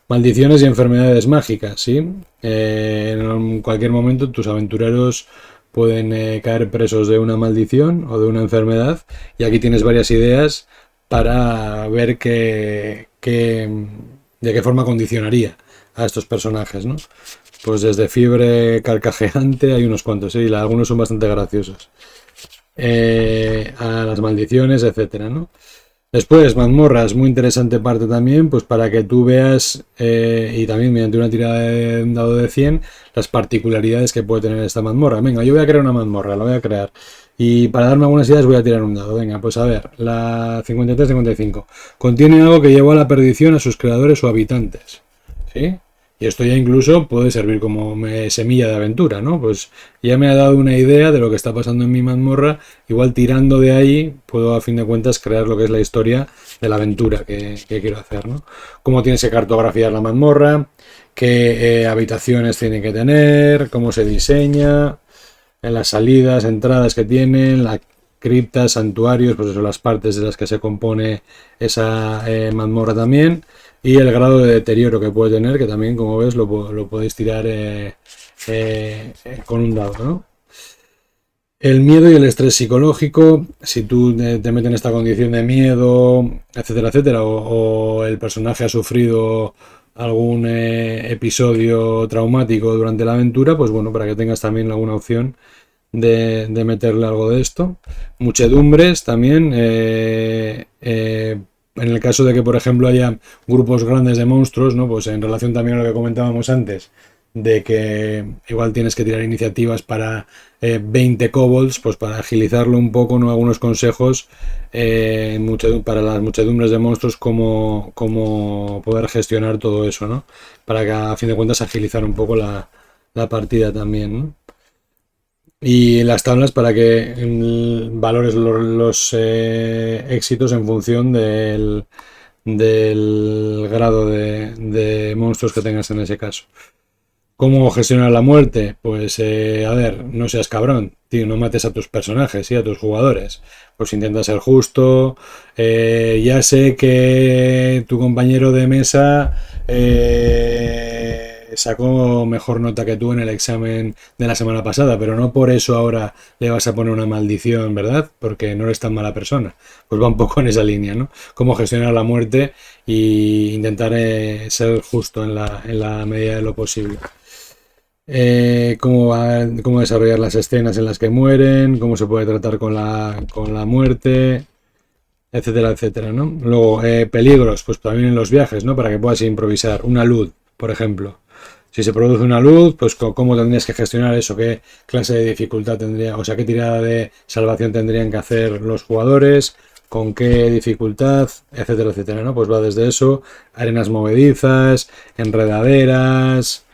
Maldiciones y enfermedades mágicas, ¿sí? En cualquier momento tus aventureros pueden caer presos de una maldición o de una enfermedad, y aquí tienes varias ideas para ver de qué forma condicionaría a estos personajes, ¿no? Pues desde fiebre carcajeante hay unos cuantos, ¿sí? Y algunos son bastante graciosos. A las maldiciones, etcétera, ¿no? Después, mazmorras, muy interesante parte también, pues para que tú veas, y también mediante una tirada de un dado de 100, las particularidades que puede tener esta mazmorra. Venga, yo voy a crear una mazmorra, la voy a crear. Y para darme algunas ideas voy a tirar un dado. Venga, pues a ver, la 53-55. Contiene algo que llevó a la perdición a sus creadores o habitantes. ¿Sí? Y esto ya incluso puede servir como semilla de aventura, ¿no? Pues ya me ha dado una idea de lo que está pasando en mi mazmorra. Igual tirando de ahí puedo a fin de cuentas crear lo que es la historia de la aventura que quiero hacer, ¿no? Cómo tienes que cartografiar la mazmorra, qué habitaciones tiene que tener, cómo se diseña, en las salidas, entradas que tienen, criptas, santuarios, pues eso, las partes de las que se compone esa mazmorra también, y el grado de deterioro que puede tener, que también, como ves, lo podéis tirar con un dado, ¿no? El miedo y el estrés psicológico, si tú te metes en esta condición de miedo, etcétera, etcétera, o el personaje ha sufrido algún episodio traumático durante la aventura, pues bueno, para que tengas también alguna opción de meterle algo de esto. Muchedumbres también, en el caso de que, por ejemplo, haya grupos grandes de monstruos, ¿no? Pues en relación también a lo que comentábamos antes, de que igual tienes que tirar iniciativas para 20 kobolds, pues para agilizarlo un poco, ¿no? Algunos consejos para las muchedumbres de monstruos, cómo poder gestionar todo eso, ¿no? Para que a fin de cuentas agilizar un poco la partida también, ¿no? Y las tablas para que valores los éxitos en función del grado de monstruos que tengas en ese caso. ¿Cómo gestionar la muerte? Pues a ver, no seas cabrón, tío, no mates a tus personajes y a tus jugadores. Pues intenta ser justo. Ya sé que tu compañero de mesa sacó mejor nota que tú en el examen de la semana pasada, pero no por eso ahora le vas a poner una maldición, ¿verdad? Porque no eres tan mala persona. Pues va un poco en esa línea, ¿no? Cómo gestionar la muerte e intentar ser justo en la medida de lo posible. Cómo desarrollar las escenas en las que mueren, cómo se puede tratar con la muerte, etcétera, etcétera, ¿no? Luego, peligros, pues también en los viajes, ¿no? Para que puedas improvisar. Una luz, por ejemplo. Si se produce una luz, pues cómo tendrías que gestionar eso, qué clase de dificultad tendría, o sea, qué tirada de salvación tendrían que hacer los jugadores, con qué dificultad, etcétera, etcétera, ¿no? Pues va desde eso, arenas movedizas, enredaderas,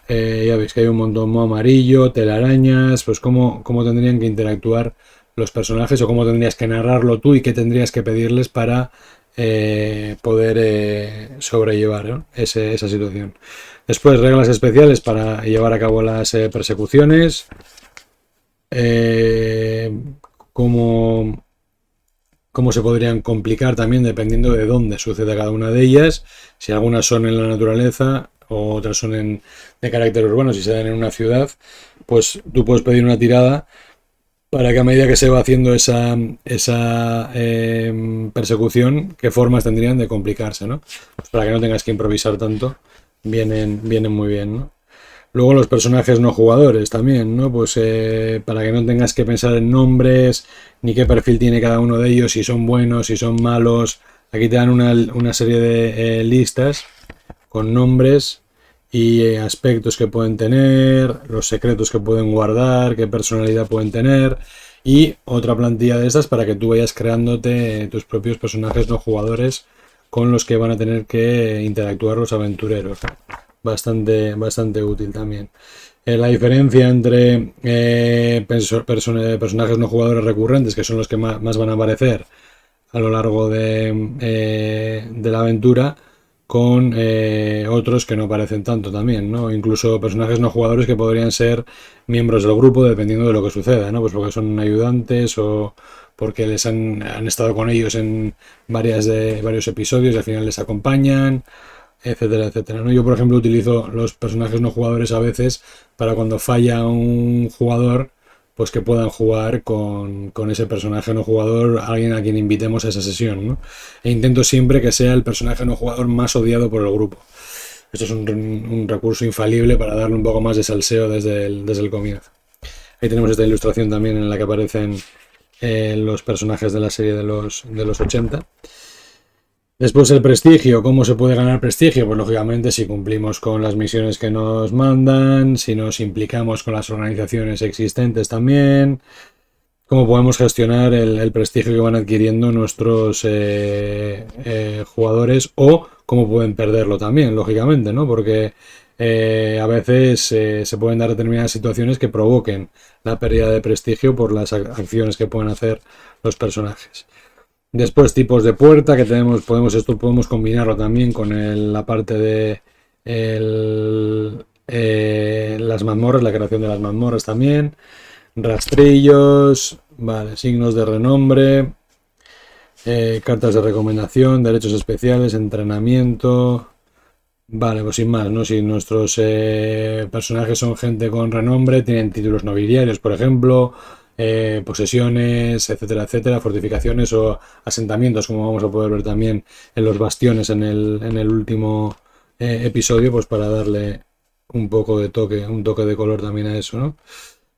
ya veis que hay un montón amarillo, telarañas, pues cómo tendrían que interactuar los personajes o cómo tendrías que narrarlo tú y qué tendrías que pedirles para poder sobrellevar, ¿no? Esa situación. Después, reglas especiales para llevar a cabo las persecuciones. Eh, cómo, cómo se podrían complicar también dependiendo de dónde sucede cada una de ellas. Si algunas son en la naturaleza o otras son de carácter urbano, si se dan en una ciudad, pues tú puedes pedir una tirada para que a medida que se va haciendo esa persecución, qué formas tendrían de complicarse, ¿no? Pues para que no tengas que improvisar tanto, vienen muy bien, ¿no? Luego los personajes no jugadores también, ¿no? Pues para que no tengas que pensar en nombres, ni qué perfil tiene cada uno de ellos, si son buenos, si son malos. Aquí te dan una serie de listas con nombres y aspectos que pueden tener, los secretos que pueden guardar, qué personalidad pueden tener, y otra plantilla de estas para que tú vayas creándote tus propios personajes no jugadores con los que van a tener que interactuar los aventureros. Bastante útil también. La diferencia entre personajes no jugadores recurrentes, que son los que más van a aparecer a lo largo de la aventura, con otros que no aparecen tanto también, ¿no? Incluso personajes no jugadores que podrían ser miembros del grupo dependiendo de lo que suceda, ¿no? Pues porque son ayudantes o porque han estado con ellos en varios episodios y al final les acompañan, etcétera, etcétera, ¿no? Yo, por ejemplo, utilizo los personajes no jugadores a veces para cuando falla un jugador, pues que puedan jugar con ese personaje no jugador, alguien a quien invitemos a esa sesión, ¿no? E intento siempre que sea el personaje no jugador más odiado por el grupo. Esto es un recurso infalible para darle un poco más de salseo desde el comienzo. Ahí tenemos esta ilustración también en la que aparecen los personajes de la serie de los 80. Después el prestigio, ¿cómo se puede ganar prestigio? Pues lógicamente si cumplimos con las misiones que nos mandan, si nos implicamos con las organizaciones existentes también, cómo podemos gestionar el prestigio que van adquiriendo nuestros jugadores o cómo pueden perderlo también, lógicamente, ¿no? Porque a veces se pueden dar determinadas situaciones que provoquen la pérdida de prestigio por las acciones que pueden hacer los personajes. Después tipos de puerta que tenemos, podemos combinarlo también con la parte de las mazmorras, la creación de las mazmorras también, rastrillos, Vale, signos de renombre, cartas de recomendación, derechos especiales, entrenamiento. Vale, pues sin más, ¿no? Si nuestros personajes son gente con renombre, tienen títulos nobiliarios, por ejemplo, posesiones, etcétera, etcétera, fortificaciones o asentamientos, como vamos a poder ver también en los bastiones en el último episodio, pues para darle un poco de toque, un toque de color también a eso, ¿no?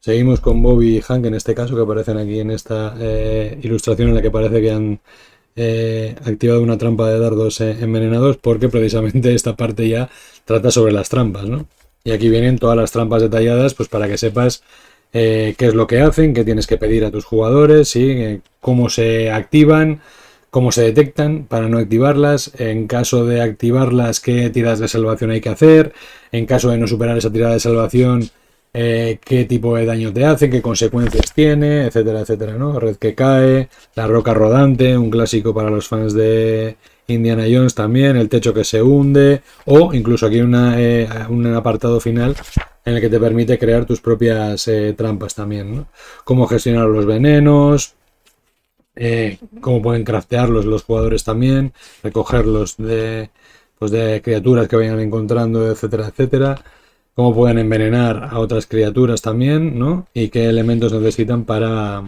Seguimos con Bobby y Hank en este caso, que aparecen aquí en esta ilustración en la que parece que han activado una trampa de dardos envenenados, porque precisamente esta parte ya trata sobre las trampas, ¿no? Y aquí vienen todas las trampas detalladas, pues para que sepas qué es lo que hacen, qué tienes que pedir a tus jugadores, ¿sí? Cómo se activan, cómo se detectan para no activarlas, en caso de activarlas, qué tiradas de salvación hay que hacer, en caso de no superar esa tirada de salvación, qué tipo de daño te hace, qué consecuencias tiene, etcétera, etcétera, ¿no? Red que cae, la roca rodante, un clásico para los fans de Indiana Jones también, el techo que se hunde, o incluso aquí un apartado final en el que te permite crear tus propias trampas también, ¿no? Cómo gestionar los venenos, cómo pueden craftearlos los jugadores también, recogerlos pues de criaturas que vayan encontrando, etcétera, etcétera. Cómo pueden envenenar a otras criaturas también, ¿no? Y qué elementos necesitan para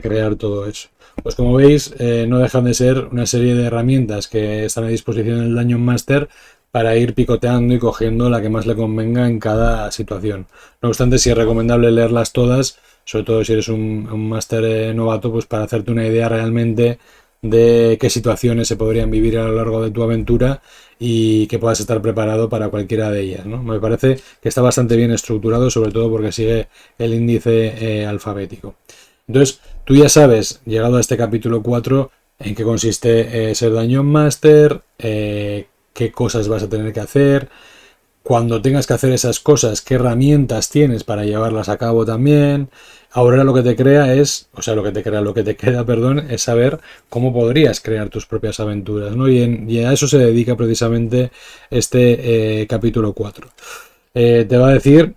crear todo eso. Pues como veis, no dejan de ser una serie de herramientas que están a disposición del Dungeon Master para ir picoteando y cogiendo la que más le convenga en cada situación. No obstante, sí es recomendable leerlas todas, sobre todo si eres un máster novato, pues para hacerte una idea realmente de qué situaciones se podrían vivir a lo largo de tu aventura y que puedas estar preparado para cualquiera de ellas, ¿no? Me parece que está bastante bien estructurado, sobre todo porque sigue el índice alfabético. Entonces, tú ya sabes, llegado a este capítulo 4, en qué consiste ser Dungeon Master, qué cosas vas a tener que hacer, cuando tengas que hacer esas cosas, qué herramientas tienes para llevarlas a cabo también. Ahora lo que te crea es, o sea, lo que te queda, perdón, es saber cómo podrías crear tus propias aventuras, ¿no? Y a eso se dedica precisamente este capítulo 4. Te va a decir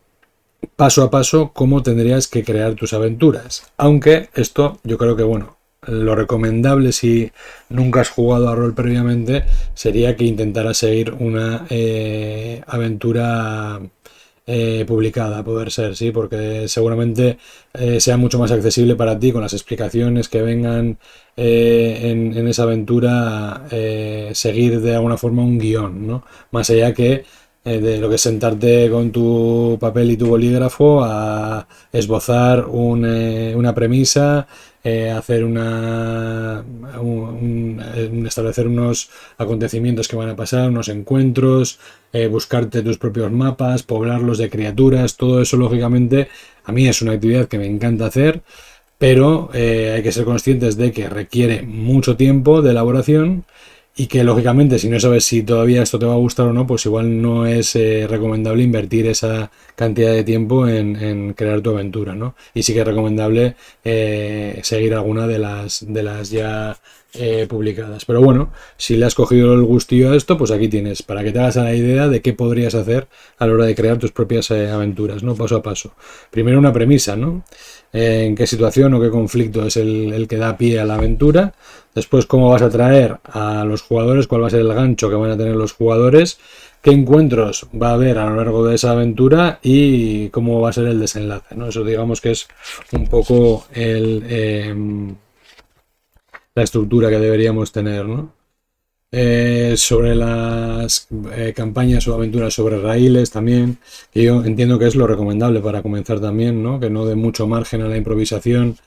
paso a paso cómo tendrías que crear tus aventuras. Aunque esto yo creo que, bueno, lo recomendable si nunca has jugado a rol previamente sería que intentaras seguir una aventura publicada, a poder ser, sí, porque seguramente sea mucho más accesible para ti con las explicaciones que vengan en esa aventura, seguir de alguna forma un guión, ¿no? Más allá que de lo que es sentarte con tu papel y tu bolígrafo a esbozar una premisa, hacer establecer unos acontecimientos que van a pasar, unos encuentros, buscarte tus propios mapas, poblarlos de criaturas, todo eso lógicamente a mí es una actividad que me encanta hacer, pero hay que ser conscientes de que requiere mucho tiempo de elaboración y que lógicamente si no sabes si todavía esto te va a gustar o no, pues igual no es recomendable invertir esa cantidad de tiempo en crear tu aventura, ¿no? Y sí que es recomendable seguir alguna de las ya publicadas. Pero bueno, si le has cogido el gustillo a esto, pues aquí tienes, para que te hagas a la idea de qué podrías hacer a la hora de crear tus propias aventuras, ¿no? Paso a paso. Primero una premisa, ¿no? En qué situación o qué conflicto es el que da pie a la aventura. Después, cómo vas a atraer a los jugadores, cuál va a ser el gancho que van a tener los jugadores, qué encuentros va a haber a lo largo de esa aventura y cómo va a ser el desenlace, ¿no? Eso digamos que es un poco la estructura que deberíamos tener, ¿no? Sobre las campañas o aventuras sobre raíles también, que yo entiendo que es lo recomendable para comenzar también, ¿no? Que no dé mucho margen a la improvisación,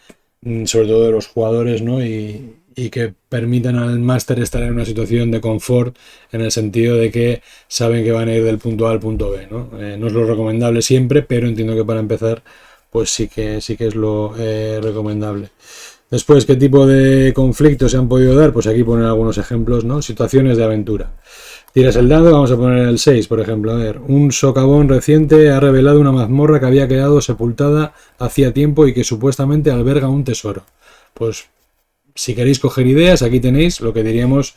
sobre todo de los jugadores, ¿no? Y que permitan al máster estar en una situación de confort en el sentido de que saben que van a ir del punto A al punto B, ¿no? No es lo recomendable siempre, pero entiendo que para empezar pues sí que es lo recomendable. Después, ¿qué tipo de conflictos se han podido dar? Pues aquí ponen algunos ejemplos, ¿no? Situaciones de aventura. Tiras el dado, vamos a poner el 6, por ejemplo. A ver, un socavón reciente ha revelado una mazmorra que había quedado sepultada hacía tiempo y que supuestamente alberga un tesoro. Pues, si queréis coger ideas, aquí tenéis lo que diríamos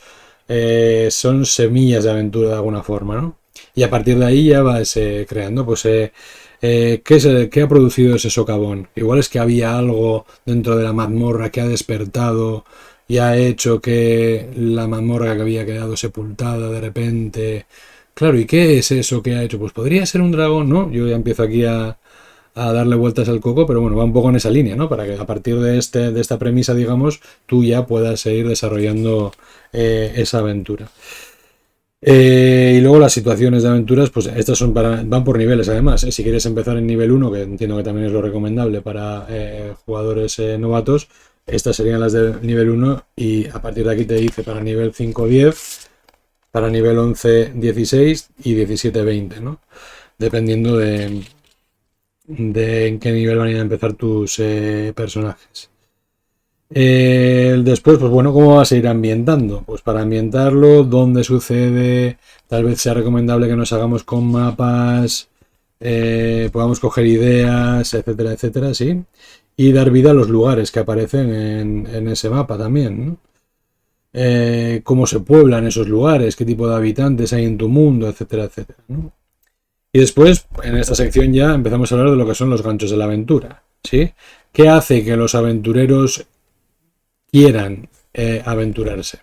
son semillas de aventura de alguna forma, ¿no? Y a partir de ahí ya vas creando, pues, ¿qué ha producido ese socavón? Igual es que había algo dentro de la mazmorra que ha despertado y ha hecho que la mazmorra que había quedado sepultada de repente. Claro, ¿y qué es eso que ha hecho? Pues podría ser un dragón, ¿no? Yo ya empiezo aquí a darle vueltas al coco, pero bueno, va un poco en esa línea, ¿no? Para que a partir de esta premisa, digamos, tú ya puedas seguir desarrollando esa aventura. Y luego las situaciones de aventuras, pues estas van por niveles además. Si quieres empezar en nivel 1, que entiendo que también es lo recomendable para jugadores novatos, estas serían las de nivel 1 y a partir de aquí te dice para nivel 5 10, para nivel 11 16 y 17 20, ¿no? Dependiendo de en qué nivel van a ir a empezar tus personajes. Después, pues bueno, ¿cómo vas a ir ambientando? Pues para ambientarlo, dónde sucede, tal vez sea recomendable que nos hagamos con mapas, podamos coger ideas, etcétera, etcétera, sí. Y dar vida a los lugares que aparecen en ese mapa también, ¿no? Cómo se pueblan esos lugares, qué tipo de habitantes hay en tu mundo, etcétera, etcétera, ¿no? Y después, en esta sección ya empezamos a hablar de lo que son los ganchos de la aventura, ¿sí? ¿Qué hace que los aventureros quieran aventurarse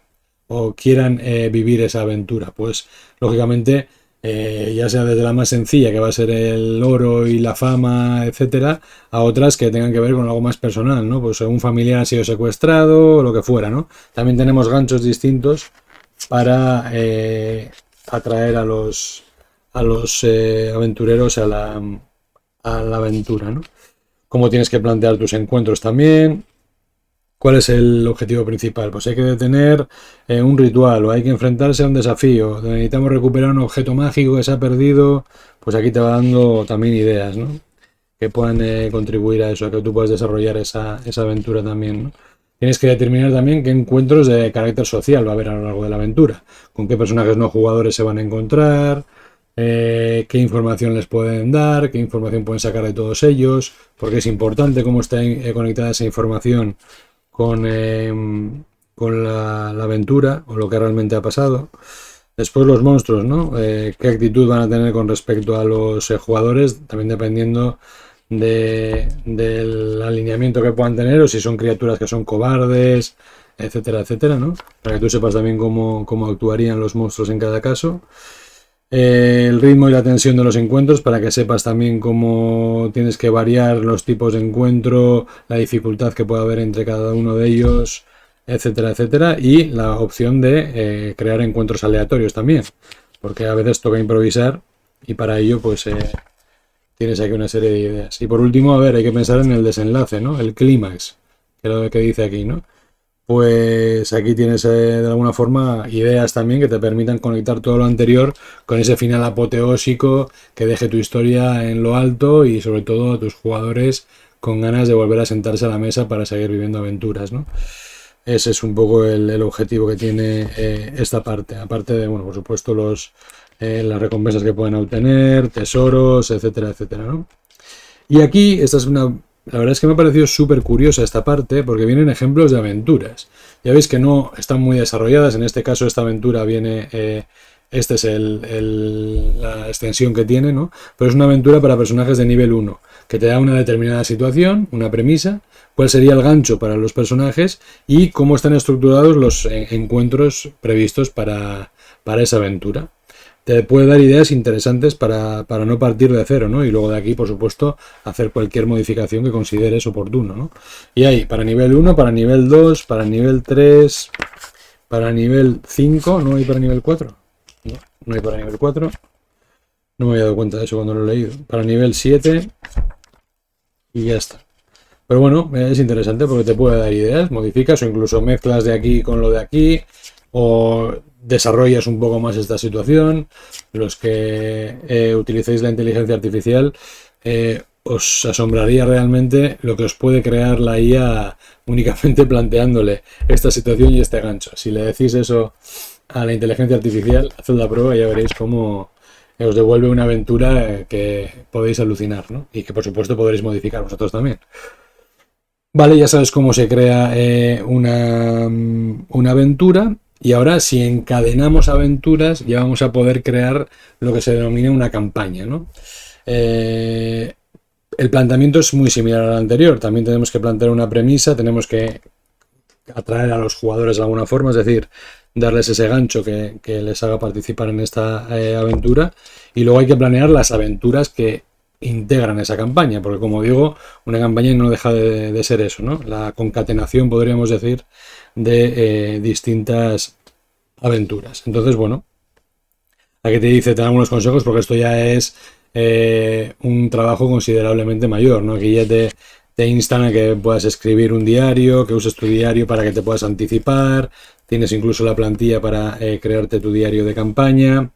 o quieran vivir esa aventura? Pues lógicamente ya sea desde la más sencilla, que va a ser el oro y la fama, etcétera, a otras que tengan que ver con algo más personal, ¿no? Pues un familiar ha sido secuestrado o lo que fuera, ¿no? También tenemos ganchos distintos para atraer a los aventureros a la aventura, ¿no? Cómo tienes que plantear tus encuentros también. ¿Cuál es el objetivo principal? Pues hay que detener un ritual o hay que enfrentarse a un desafío. Necesitamos recuperar un objeto mágico que se ha perdido. Pues aquí te va dando también ideas, ¿no? Que puedan contribuir a eso, a que tú puedas desarrollar esa aventura también, ¿no? Tienes que determinar también qué encuentros de carácter social va a haber a lo largo de la aventura. Con qué personajes no jugadores se van a encontrar. Qué información les pueden dar, qué información pueden sacar de todos ellos, porque es importante cómo está conectada esa información con la aventura o lo que realmente ha pasado. Después los monstruos, ¿no? Qué actitud van a tener con respecto a los jugadores, también dependiendo del alineamiento que puedan tener o si son criaturas que son cobardes, etcétera, etcétera, ¿no? Para que tú sepas también cómo actuarían los monstruos en cada caso. El ritmo y la tensión de los encuentros para que sepas también cómo tienes que variar los tipos de encuentro, la dificultad que puede haber entre cada uno de ellos, etcétera, etcétera, y la opción de crear encuentros aleatorios también, porque a veces toca improvisar y para ello pues tienes aquí una serie de ideas. Y por último, a ver, hay que pensar en el desenlace, ¿no? El clímax, que es lo que dice aquí, ¿no? Pues aquí tienes de alguna forma ideas también que te permitan conectar todo lo anterior con ese final apoteósico que deje tu historia en lo alto y sobre todo a tus jugadores con ganas de volver a sentarse a la mesa para seguir viviendo aventuras, ¿no? Ese es un poco el objetivo que tiene esta parte, aparte de, bueno, por supuesto las recompensas que pueden obtener, tesoros, etcétera, etcétera, ¿no? Y aquí, la verdad es que me ha parecido súper curiosa esta parte porque vienen ejemplos de aventuras. Ya veis que no están muy desarrolladas. En este caso esta aventura viene... esta es la extensión que tiene, ¿no? Pero es una aventura para personajes de nivel 1, que te da una determinada situación, una premisa, cuál sería el gancho para los personajes y cómo están estructurados los encuentros previstos para esa aventura. Te puede dar ideas interesantes para no partir de cero, ¿no? Y luego de aquí, por supuesto, hacer cualquier modificación que consideres oportuno, ¿no? Y hay para nivel 1, para nivel 2, para nivel 3, para nivel 5, ¿no hay para nivel 4? No hay para nivel 4. No me había dado cuenta de eso cuando lo he leído. Para nivel 7 y ya está. Pero bueno, es interesante porque te puede dar ideas, modificas o incluso mezclas de aquí con lo de aquí o desarrollas un poco más esta situación. Los que utilicéis la inteligencia artificial os asombraría realmente lo que os puede crear la IA únicamente planteándole esta situación y este gancho. Si le decís eso a la inteligencia artificial, haced la prueba y ya veréis cómo os devuelve una aventura que podéis alucinar, ¿no? Y que por supuesto podréis modificar vosotros también. Vale, ya sabes cómo se crea una aventura Y ahora, si encadenamos aventuras, ya vamos a poder crear lo que se denomina una campaña, ¿no? Eh, el planteamiento es muy similar al anterior. También tenemos que plantear una premisa, tenemos que atraer a los jugadores de alguna forma, es decir, darles ese gancho que les haga participar en esta aventura. Y luego hay que planear las aventuras que integran esa campaña, porque como digo, una campaña no deja de ser eso, ¿no? La concatenación, podríamos decir, de distintas aventuras. Entonces, bueno, aquí te dice, te dan unos consejos porque esto ya es un trabajo considerablemente mayor, ¿no? Aquí ya te instan a que puedas escribir un diario, que uses tu diario para que te puedas anticipar, tienes incluso la plantilla para crearte tu diario de campaña.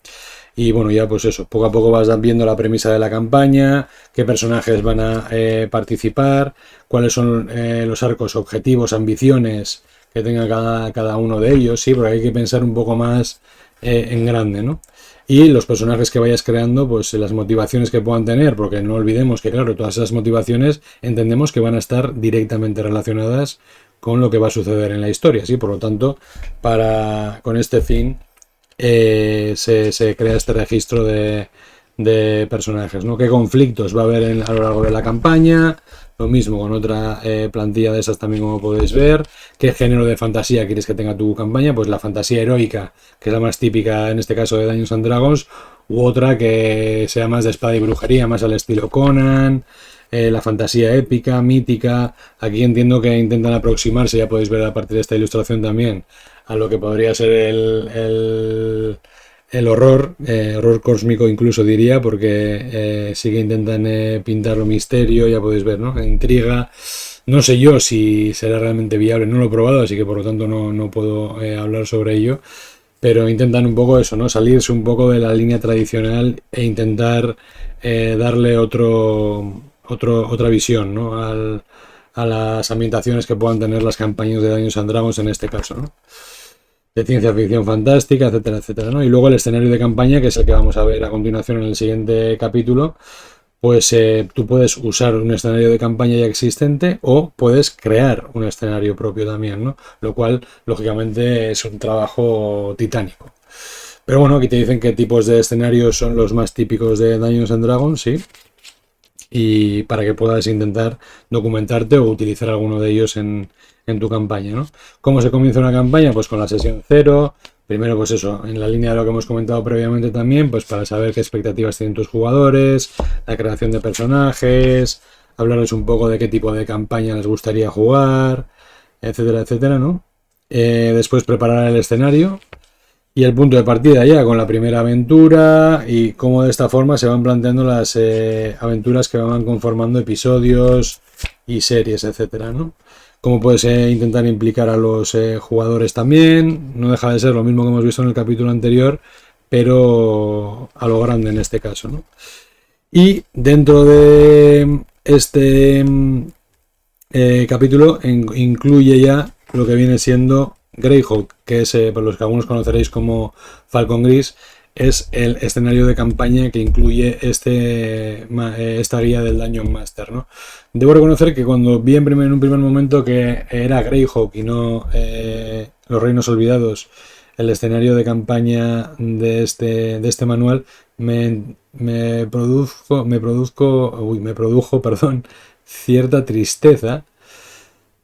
Y bueno, ya pues eso, poco a poco vas viendo la premisa de la campaña, qué personajes van a participar, cuáles son los arcos, objetivos, ambiciones que tenga cada uno de ellos, sí, porque hay que pensar un poco más en grande, ¿no? Y los personajes que vayas creando, pues las motivaciones que puedan tener, porque no olvidemos que, claro, todas esas motivaciones entendemos que van a estar directamente relacionadas con lo que va a suceder en la historia, ¿sí? Por lo tanto, con este fin se crea este registro de personajes, ¿no? ¿Qué conflictos va a haber a lo largo de la campaña? Lo mismo con otra plantilla de esas también, como podéis ver. ¿Qué género de fantasía quieres que tenga tu campaña? Pues la fantasía heroica, que es la más típica en este caso de Dungeons and Dragons, u otra que sea más de espada y brujería, más al estilo Conan, la fantasía épica, mítica. Aquí entiendo que intentan aproximarse, ya podéis ver a partir de esta ilustración también, a lo que podría ser el horror, horror cósmico incluso diría, porque sí que intentan pintarlo misterio, ya podéis ver, ¿no? Intriga. No sé yo si será realmente viable, no lo he probado, así que por lo tanto no puedo hablar sobre ello, pero intentan un poco eso, ¿no? Salirse un poco de la línea tradicional e intentar darle otra visión, ¿no? A las ambientaciones que puedan tener las campañas de Dungeons and Dragons en este caso, ¿no? De ciencia ficción fantástica, etcétera, etcétera, ¿no? Y luego el escenario de campaña, que es el que vamos a ver a continuación en el siguiente capítulo, pues tú puedes usar un escenario de campaña ya existente o puedes crear un escenario propio también, ¿no? Lo cual, lógicamente, es un trabajo titánico. Pero bueno, aquí te dicen qué tipos de escenarios son los más típicos de Dungeons and Dragons, sí. Y para que puedas intentar documentarte o utilizar alguno de ellos en tu campaña, ¿no? ¿Cómo se comienza una campaña? Pues con la sesión cero. Primero, pues eso, en la línea de lo que hemos comentado previamente también, pues para saber qué expectativas tienen tus jugadores, la creación de personajes, hablarles un poco de qué tipo de campaña les gustaría jugar, etcétera, etcétera, ¿no? Después preparar el escenario y el punto de partida ya con la primera aventura y cómo de esta forma se van planteando las aventuras que van conformando episodios y series, etcétera, ¿no? Cómo puedes intentar implicar a los jugadores también, no deja de ser lo mismo que hemos visto en el capítulo anterior, pero a lo grande en este caso, ¿no? Y dentro de este capítulo incluye ya lo que viene siendo Greyhawk, que es, por los que algunos conoceréis como Falcon Gris, es el escenario de campaña que incluye esta guía del Dungeon Master, ¿no? Debo reconocer que cuando vi en un primer momento que era Greyhawk y no Los Reinos Olvidados, el escenario de campaña de este manual, me produjo, perdón, cierta tristeza,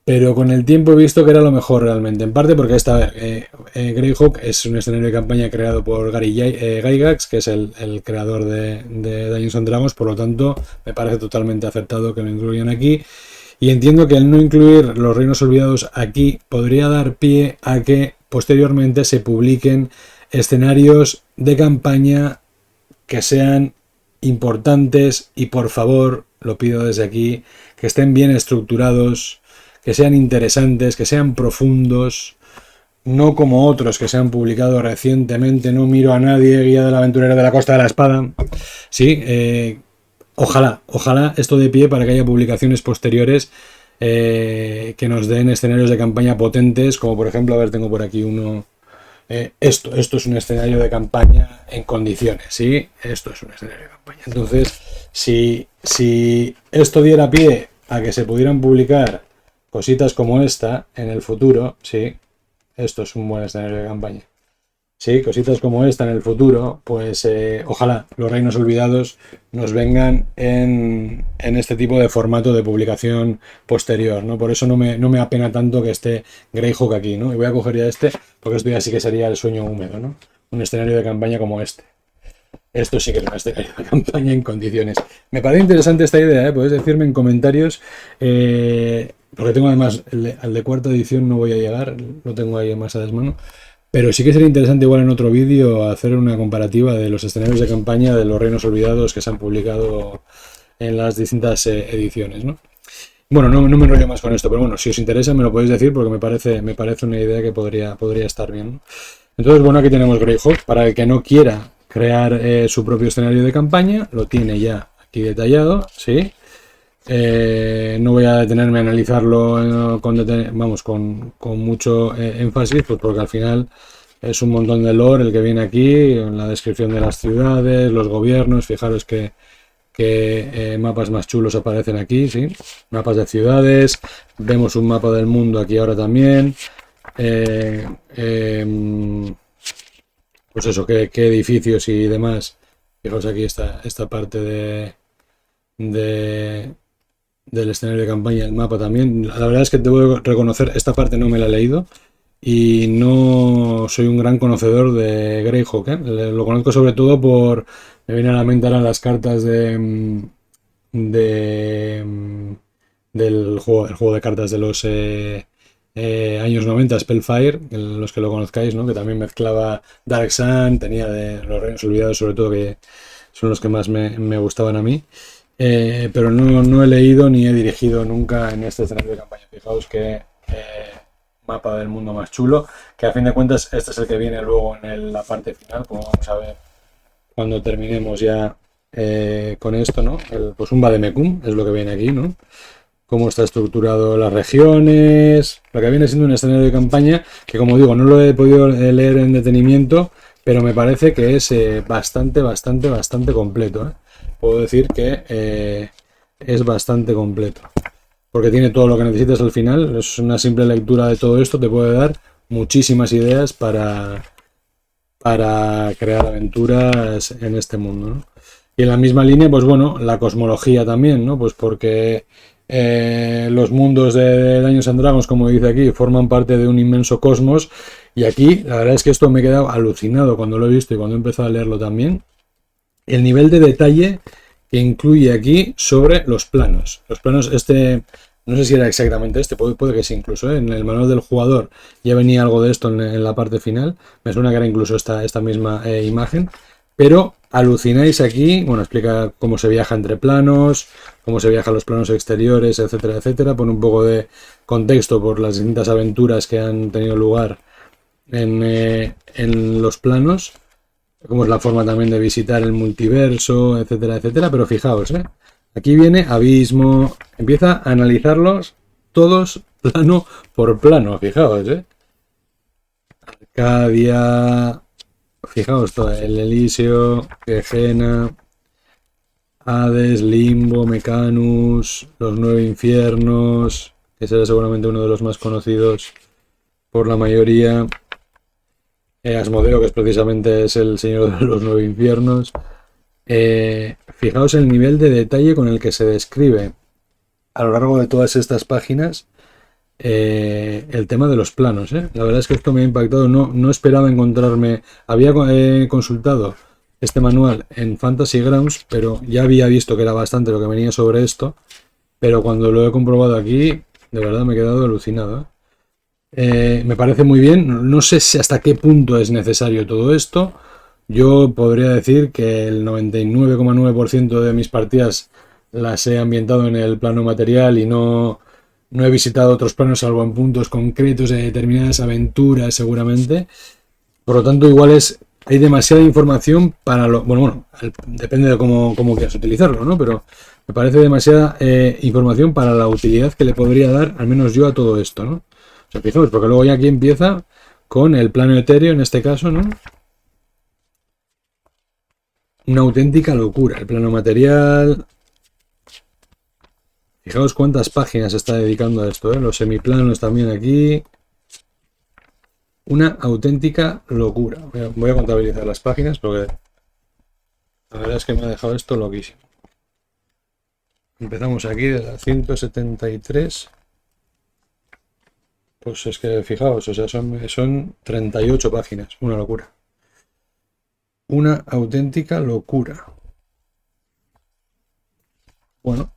pero con el tiempo he visto que era lo mejor realmente. En parte porque Greyhawk es un escenario de campaña creado por Gary Gygax, que es el creador de Dungeons and Dragons, por lo tanto me parece totalmente acertado que lo incluyan aquí. Y entiendo que el no incluir Los Reinos Olvidados aquí podría dar pie a que posteriormente se publiquen escenarios de campaña que sean importantes y, por favor, lo pido desde aquí, que estén bien estructurados, que sean interesantes, que sean profundos, no como otros que se han publicado recientemente. No miro a nadie, Guía del Aventurero de la Costa de la Espada. Sí, ojalá esto dé pie para que haya publicaciones posteriores que nos den escenarios de campaña potentes, como por ejemplo, a ver, tengo por aquí uno. Esto es un escenario de campaña en condiciones, ¿sí? Esto es un escenario de campaña. Entonces, si esto diera pie a que se pudieran publicar cositas como esta en el futuro, sí, esto es un buen escenario de campaña. Sí, cositas como esta en el futuro, pues ojalá los reinos olvidados nos vengan en este tipo de formato de publicación posterior, ¿no? Por eso no me apena tanto que esté Greyhawk aquí, ¿no? Y voy a coger ya este, porque esto ya sí que sería el sueño húmedo, ¿no? Un escenario de campaña como este. Esto sí que es un escenario de campaña en condiciones. Me parece interesante esta idea, ¿eh? Podéis decirme en comentarios, porque tengo además, al de cuarta edición no voy a llegar, lo tengo ahí más a desmano. Pero sí que sería interesante igual en otro vídeo hacer una comparativa de los escenarios de campaña de los Reinos Olvidados que se han publicado en las distintas ediciones, ¿no? Bueno, no me enrollo más con esto, pero bueno, si os interesa me lo podéis decir porque me parece una idea que podría estar bien, ¿no? Entonces, bueno, aquí tenemos Greyhawk. Para el que no quiera crear su propio escenario de campaña, lo tiene ya aquí detallado, ¿sí? No voy a detenerme a analizarlo con mucho énfasis, pues porque al final es un montón de lore el que viene aquí, la descripción de las ciudades, los gobiernos. Fijaros que mapas más chulos aparecen aquí, ¿sí? Mapas de ciudades, vemos un mapa del mundo aquí ahora también. Pues eso, qué edificios y demás. Fijaos aquí esta parte de del escenario de campaña, el mapa también. La verdad es que debo reconocer, esta parte no me la he leído y no soy un gran conocedor de Greyhawk, ¿eh? Lo conozco sobre todo me viene a la mente ahora las cartas del juego de cartas de los años 90, Spellfire, los que lo conozcáis, ¿no? Que también mezclaba Dark Sun, tenía de los Reinos Olvidados sobre todo, que son los que más me gustaban a mí. Pero no he leído ni he dirigido nunca en este escenario de campaña. Fijaos que mapa del mundo más chulo, que a fin de cuentas este es el que viene luego en la parte final, como vamos a ver cuando terminemos ya con esto, ¿no? Pues un vademecum es lo que viene aquí, ¿no? Cómo está estructurado las regiones, lo que viene siendo un escenario de campaña que, como digo, no lo he podido leer en detenimiento, pero me parece que es bastante completo, ¿eh? Puedo decir que es bastante completo, porque tiene todo lo que necesitas al final. Es una simple lectura de todo esto, te puede dar muchísimas ideas para crear aventuras en este mundo, ¿no? Y en la misma línea, pues bueno, la cosmología también, ¿no? Pues porque los mundos de Dungeons and Dragons, como dice aquí, forman parte de un inmenso cosmos. Y aquí, la verdad es que esto me he quedado alucinado cuando lo he visto y cuando he empezado a leerlo también. El nivel de detalle que incluye aquí sobre los planos. Los planos, no sé si era exactamente puede que sí, incluso, ¿eh? En el manual del jugador ya venía algo de esto en la parte final. Me suena que era incluso esta misma imagen. Pero alucináis aquí, bueno, explica cómo se viaja entre planos, cómo se viajan los planos exteriores, etcétera, etcétera. Pone un poco de contexto por las distintas aventuras que han tenido lugar en los planos. Cómo es la forma también de visitar el multiverso, etcétera, etcétera. Pero fijaos, aquí viene Abismo, empieza a analizarlos todos plano por plano, fijaos, Arcadia, fijaos todo, el Elíseo, Gehenna, Hades, Limbo, Mechanus, los Nueve Infiernos, que será seguramente uno de los más conocidos por la mayoría. Asmodeo, que precisamente es el señor de los Nueve Infiernos. Fijaos el nivel de detalle con el que se describe a lo largo de todas estas páginas el tema de los planos. La verdad es que esto me ha impactado. No esperaba encontrarme. Había consultado este manual en Fantasy Grounds, pero ya había visto que era bastante lo que venía sobre esto. Pero cuando lo he comprobado aquí, de verdad me he quedado alucinado. Me parece muy bien. No sé si hasta qué punto es necesario todo esto. Yo podría decir que el 99,9% de mis partidas las he ambientado en el plano material y no he visitado otros planos salvo en puntos concretos de determinadas aventuras seguramente. Por lo tanto, hay demasiada información para lo... Bueno, depende de cómo quieras utilizarlo, ¿no? Pero me parece demasiada información para la utilidad que le podría dar, al menos yo, a todo esto, ¿no? O sea, fijaos, porque luego ya aquí empieza con el plano etéreo, en este caso, ¿no? Una auténtica locura. El plano material. Fijaos cuántas páginas se está dedicando a esto, Los semiplanos también aquí. Una auténtica locura. Voy a contabilizar las páginas porque la verdad es que me ha dejado esto loquísimo. Empezamos aquí de la 173. Pues es que fijaos, o sea, son 38 páginas. Una locura. Una auténtica locura. Bueno.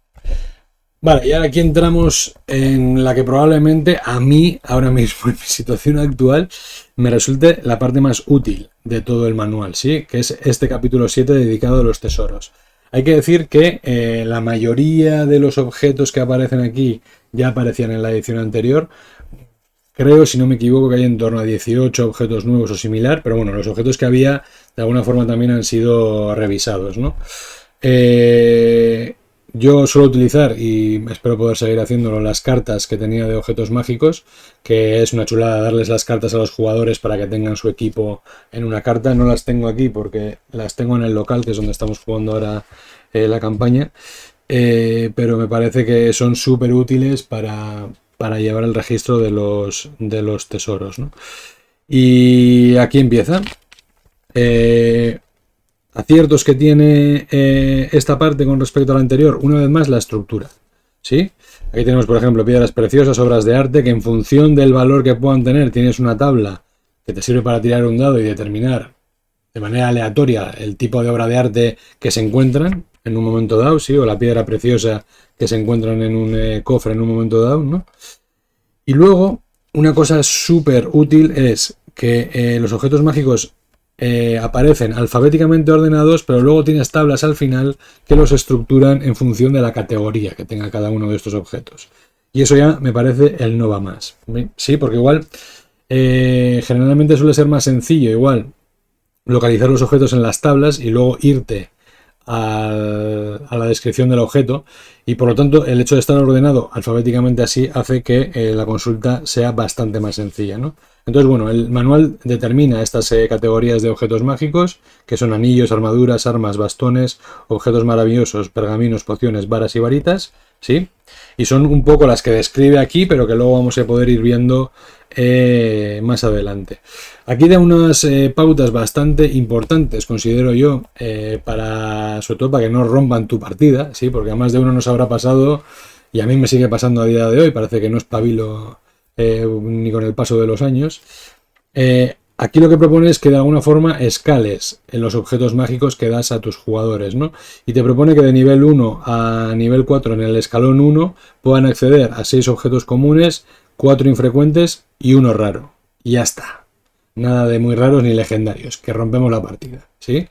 Vale, y ahora aquí entramos en la que probablemente a mí, ahora mismo en mi situación actual, me resulte la parte más útil de todo el manual, ¿sí? Que es este capítulo 7 dedicado a los tesoros. Hay que decir que la mayoría de los objetos que aparecen aquí ya aparecían en la edición anterior. Creo, si no me equivoco, que hay en torno a 18 objetos nuevos o similar, pero bueno, los objetos que había de alguna forma también han sido revisados, ¿no? Yo suelo utilizar, y espero poder seguir haciéndolo, las cartas que tenía de objetos mágicos, que es una chulada darles las cartas a los jugadores para que tengan su equipo en una carta. No las tengo aquí porque las tengo en el local, que es donde estamos jugando ahora la campaña, pero me parece que son súper útiles para llevar el registro de los tesoros, ¿no? Y aquí empieza. Aciertos que tiene esta parte con respecto a la anterior, una vez más la estructura, ¿sí? Aquí tenemos, por ejemplo, piedras preciosas, obras de arte, que en función del valor que puedan tener tienes una tabla que te sirve para tirar un dado y determinar de manera aleatoria el tipo de obra de arte que se encuentran en un momento dado, ¿sí? O la piedra preciosa que se encuentran en un cofre en un momento dado, ¿no? Y luego, una cosa súper útil es que los objetos mágicos aparecen alfabéticamente ordenados, pero luego tienes tablas al final que los estructuran en función de la categoría que tenga cada uno de estos objetos. Y eso ya me parece el no va más. Sí, porque igual generalmente suele ser más sencillo, igual, localizar los objetos en las tablas y luego irte a la descripción del objeto, y por lo tanto el hecho de estar ordenado alfabéticamente así hace que la consulta sea bastante más sencilla, ¿no? Entonces, bueno, el manual determina estas categorías de objetos mágicos, que son anillos, armaduras, armas, bastones, objetos maravillosos, pergaminos, pociones, varas y varitas, ¿sí? Y son un poco las que describe aquí, pero que luego vamos a poder ir viendo más adelante. Aquí da unas pautas bastante importantes, considero yo, sobre todo para que no rompan tu partida, ¿sí? Porque a más de uno nos habrá pasado, y a mí me sigue pasando a día de hoy, parece que no espabilo ni con el paso de los años. Aquí lo que propone es que de alguna forma escales en los objetos mágicos que das a tus jugadores, ¿no? Y te propone que de nivel 1 a nivel 4 en el escalón 1 puedan acceder a 6 objetos comunes, 4 infrecuentes y 1 raro. Y ya está. Nada de muy raros ni legendarios, que rompemos la partida, ¿sí?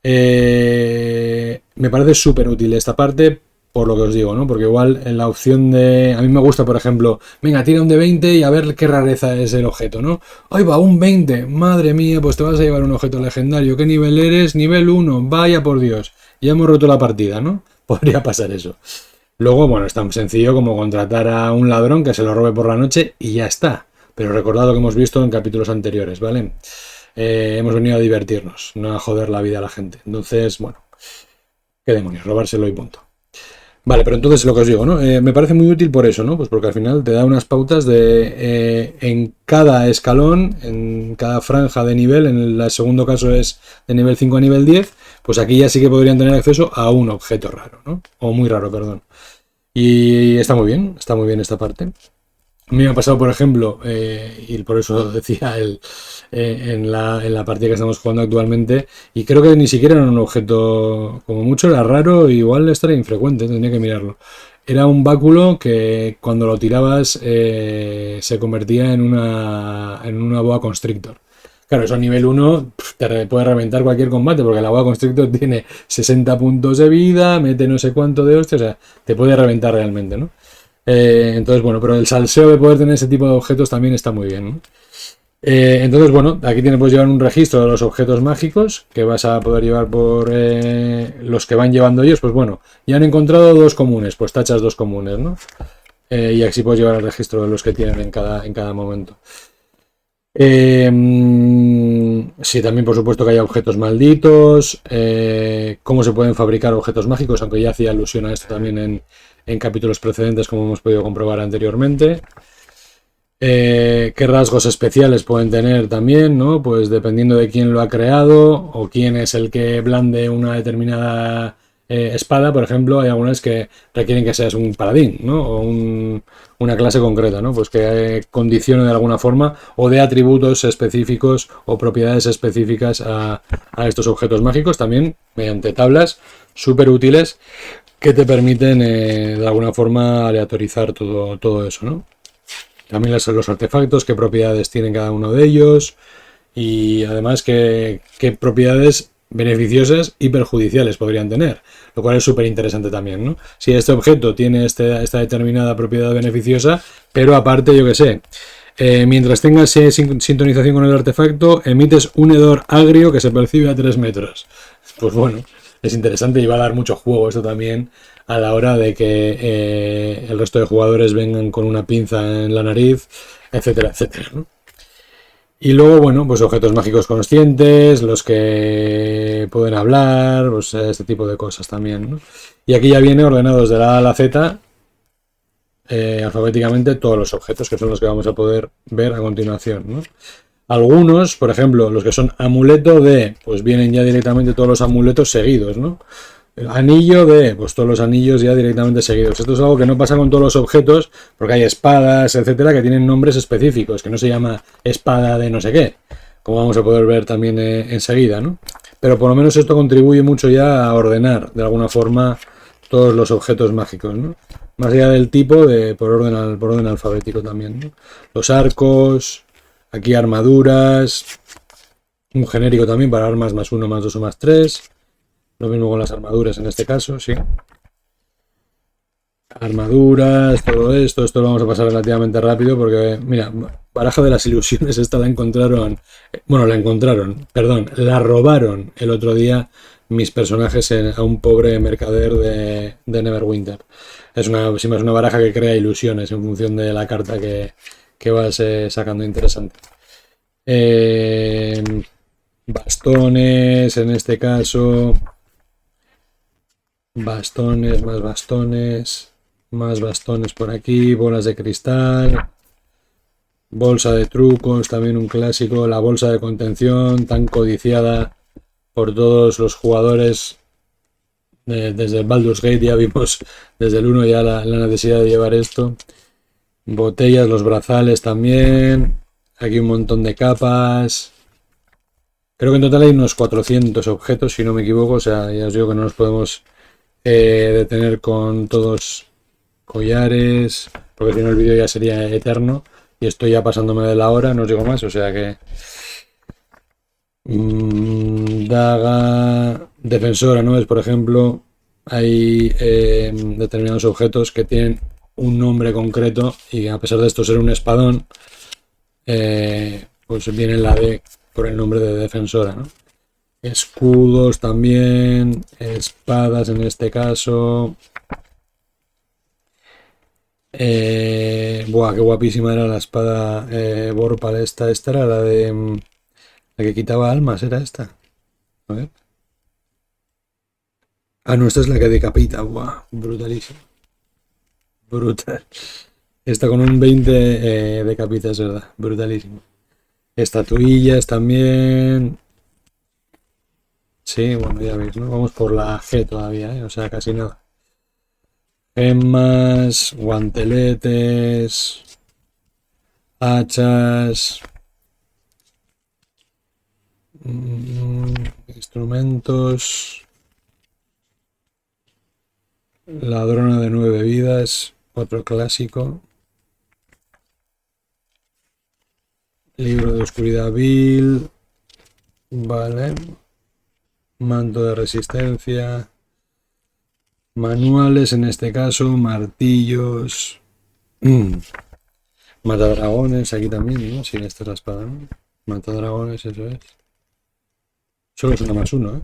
Me parece súper útil esta parte, por lo que os digo, ¿no? Porque igual en la opción de... A mí me gusta, por ejemplo, venga, tira un de 20 y a ver qué rareza es el objeto, ¿no? ¡Ahí va, un 20! Madre mía, pues te vas a llevar un objeto legendario. ¿Qué nivel eres? Nivel 1. Vaya por Dios. Ya hemos roto la partida, ¿no? Podría pasar eso. Luego, bueno, es tan sencillo como contratar a un ladrón que se lo robe por la noche y ya está. Pero recordad lo que hemos visto en capítulos anteriores, ¿vale? Hemos venido a divertirnos, no a joder la vida a la gente. Entonces, bueno, qué demonios, robárselo y punto. Vale, pero entonces lo que os digo, ¿no? Me parece muy útil por eso, ¿no? Pues porque al final te da unas pautas de en cada escalón, en cada franja de nivel, en el segundo caso es de nivel 5 a nivel 10, pues aquí ya sí que podrían tener acceso a un objeto raro, ¿no? O muy raro, perdón. Y está muy bien esta parte. A mí me ha pasado, por ejemplo, y por eso decía en la partida que estamos jugando actualmente, y creo que ni siquiera era un objeto, como mucho era raro, igual estaría infrecuente, tendría que mirarlo. Era un báculo que cuando lo tirabas se convertía en una boa constrictor. Claro, eso a nivel 1 te puede reventar cualquier combate, porque la boa constrictor tiene 60 puntos de vida, mete no sé cuánto de hostia, o sea, te puede reventar realmente, ¿no? Entonces, bueno, pero el salseo de poder tener ese tipo de objetos también está muy bien, ¿no? Entonces, bueno, aquí puedes llevar un registro de los objetos mágicos que vas a poder llevar por los que van llevando ellos. Pues bueno, ya han encontrado 2 comunes, pues tachas 2 comunes, ¿no? Y así puedes llevar el registro de los que tienen en cada momento. Sí, también por supuesto que hay objetos malditos, cómo se pueden fabricar objetos mágicos, aunque ya hacía alusión a esto también en capítulos precedentes, como hemos podido comprobar anteriormente. ¿Qué rasgos especiales pueden tener también, ¿no? Pues dependiendo de quién lo ha creado o quién es el que blande una determinada espada, por ejemplo, hay algunas que requieren que seas un paladín, ¿no? O una clase concreta, ¿no? Pues que condicione de alguna forma o dé atributos específicos o propiedades específicas a estos objetos mágicos, también mediante tablas súper útiles que te permiten de alguna forma aleatorizar todo eso, ¿no? También los artefactos, qué propiedades tienen cada uno de ellos y además qué propiedades beneficiosas y perjudiciales podrían tener, lo cual es súper interesante también, ¿no? Si este objeto tiene esta determinada propiedad beneficiosa, pero aparte, yo que sé, mientras tengas sintonización con el artefacto, emites un hedor agrio que se percibe a 3 metros. Pues bueno, es interesante y va a dar mucho juego esto también a la hora de que el resto de jugadores vengan con una pinza en la nariz, etcétera, etcétera, ¿no? Y luego, bueno, pues objetos mágicos conscientes, los que pueden hablar, pues este tipo de cosas también, ¿no? Y aquí ya viene ordenados de la A a la Z, alfabéticamente, todos los objetos, que son los que vamos a poder ver a continuación, ¿no? Algunos, por ejemplo, los que son amuleto de, pues vienen ya directamente todos los amuletos seguidos, ¿no? El anillo de, pues todos los anillos ya directamente seguidos. Esto es algo que no pasa con todos los objetos, porque hay espadas, etcétera, que tienen nombres específicos, que no se llama espada de no sé qué, como vamos a poder ver también enseguida, ¿no? Pero por lo menos esto contribuye mucho ya a ordenar, de alguna forma, todos los objetos mágicos, ¿no? Más allá del tipo, por orden alfabético también, ¿no? Los arcos, aquí armaduras, un genérico también para armas más uno, más dos o más tres. Lo mismo con las armaduras en este caso, sí. Armaduras, todo esto lo vamos a pasar relativamente rápido porque, mira, baraja de las ilusiones, esta la robaron el otro día mis personajes a un pobre mercader de Neverwinter. Es una baraja que crea ilusiones en función de la carta que vas sacando interesante. Eh, Bastones, en este caso, más bastones por aquí, bolas de cristal, bolsa de trucos, también un clásico, la bolsa de contención, tan codiciada por todos los jugadores. Desde el Baldur's Gate ya vimos, desde el 1 ya la necesidad de llevar esto. Botellas, los brazales también, aquí un montón de capas. Creo que en total hay unos 400 objetos, si no me equivoco, o sea, ya os digo que no nos podemos detener con todos collares, porque si no el vídeo ya sería eterno y estoy ya pasándome de la hora, no os digo más, o sea que daga defensora, ¿no? Es, por ejemplo, hay determinados objetos que tienen un nombre concreto y a pesar de esto ser un espadón, pues viene la D por el nombre de defensora, ¿no? Escudos también, espadas en este caso. Buah, qué guapísima era la espada Vorpal esta. Esta era la de la que quitaba almas, era esta. A ver. Ah, no, esta es la que decapita. Buah, brutalísimo. Brutal. Esta con un 20 decapita, es verdad. Brutalísimo. Estatuillas también. Sí, bueno, ya veis, ¿no? Vamos por la G todavía, ¿eh? O sea, casi nada. Gemas, guanteletes, hachas, instrumentos, ladrona de 9 vidas, otro clásico, libro de oscuridad vil, vale, manto de resistencia, manuales en este caso, martillos, matadragones aquí también, ¿no? Sí, esta es la espada, ¿no? Matadragones, eso es. Solo es una más uno, ¿eh?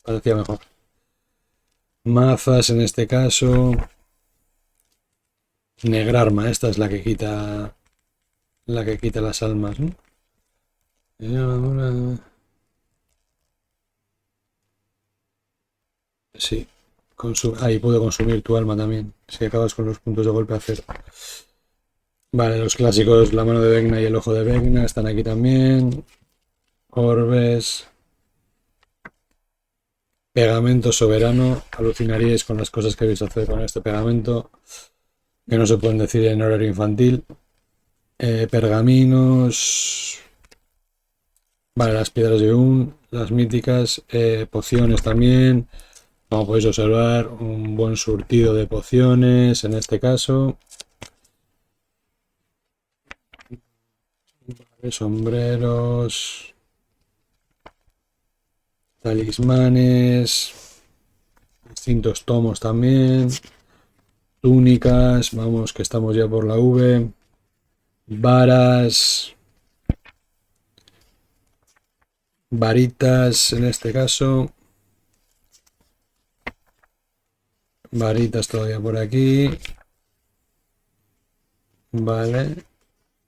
Parecía mejor. Mazas en este caso. Negrarma, esta es la que quita las almas, ¿no? Sí, ahí puedo consumir tu alma también. Si acabas con los puntos de golpe a cero. Vale, los clásicos, la mano de Vecna y el ojo de Vecna están aquí también. Orbes. Pegamento soberano. Alucinaríais con las cosas que he visto hacer con este pegamento, que no se pueden decir en horario infantil. Pergaminos. Vale, las piedras de las míticas. Pociones también. Como podéis observar, un buen surtido de pociones en este caso. Sombreros. Talismanes. Distintos tomos también. Túnicas. Vamos, que estamos ya por la V. Varas. Varitas en este caso. Varitas todavía por aquí. Vale.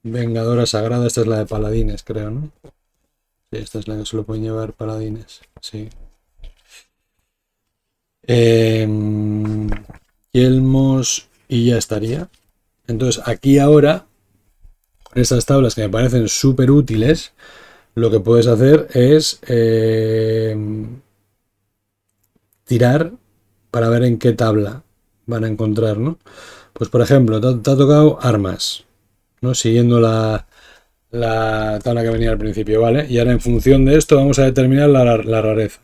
Vengadora sagrada, esta es la de paladines, creo, ¿no? Sí, esta es la que se lo pueden llevar paladines. Sí. Yelmos y ya estaría. Entonces, aquí ahora, con estas tablas que me parecen súper útiles, lo que puedes hacer es tirar para ver en qué tabla van a encontrar, ¿no? Pues por ejemplo, te ha tocado armas, ¿no? Siguiendo la tabla que venía al principio, ¿vale? Y ahora en función de esto vamos a determinar la rareza.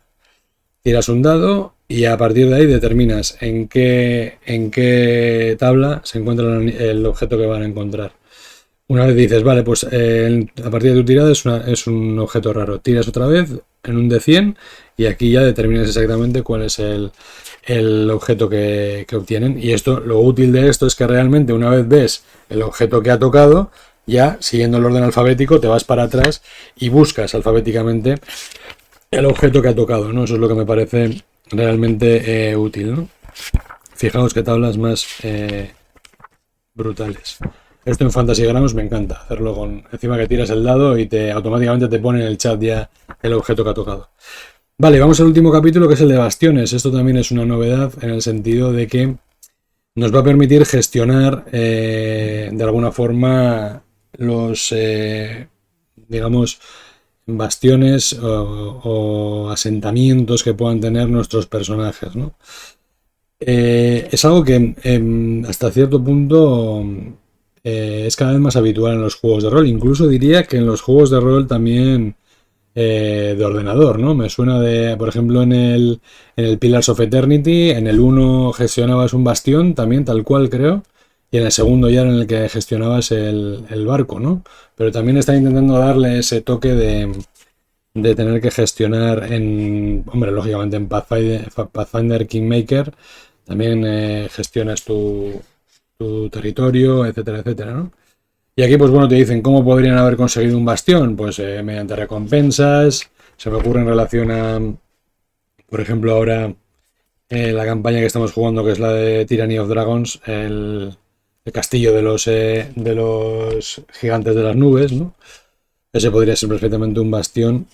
Tiras un dado y a partir de ahí determinas en qué tabla se encuentra el objeto que van a encontrar. Una vez dices, vale, pues a partir de tu tirada es un objeto raro. Tiras otra vez en un de 100 y aquí ya determinas exactamente cuál es el objeto que obtienen. Y esto, lo útil de esto es que realmente una vez ves el objeto que ha tocado, ya siguiendo el orden alfabético te vas para atrás y buscas alfabéticamente el objeto que ha tocado, ¿no? Eso es lo que me parece realmente útil, ¿no? Fijaos qué tablas más brutales. Esto en Fantasy Grounds me encanta, hacerlo con encima que tiras el dado y automáticamente te pone en el chat ya el objeto que ha tocado. Vale, vamos al último capítulo, que es el de bastiones. Esto también es una novedad en el sentido de que nos va a permitir gestionar de alguna forma los, digamos, bastiones o asentamientos que puedan tener nuestros personajes, ¿no? Es algo que hasta cierto punto es cada vez más habitual en los juegos de rol. Incluso diría que en los juegos de rol también de ordenador, ¿no? Me suena de, por ejemplo, en el Pillars of Eternity, en el 1 gestionabas un bastión también, tal cual creo, y en el segundo ya en el que gestionabas el barco, ¿no? Pero también están intentando darle ese toque de tener que gestionar hombre, lógicamente en Pathfinder Kingmaker también gestionas tu territorio, etcétera, etcétera, ¿no? Y aquí, pues bueno, te dicen cómo podrían haber conseguido un bastión, pues mediante recompensas. Se me ocurre en relación a, por ejemplo, ahora la campaña que estamos jugando, que es la de Tyranny of Dragons, el castillo de los gigantes de las nubes, ¿no? Ese podría ser perfectamente un bastión.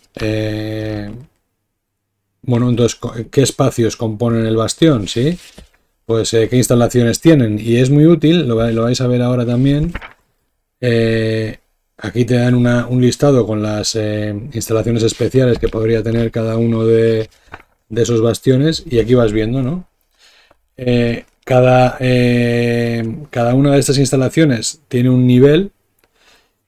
Bueno, entonces, ¿qué espacios componen el bastión? ¿Sí? Pues qué instalaciones tienen. Y es muy útil, lo vais a ver ahora también. Aquí te dan un listado con las instalaciones especiales que podría tener cada uno de esos bastiones. Y aquí vas viendo, ¿no? Cada una de estas instalaciones tiene un nivel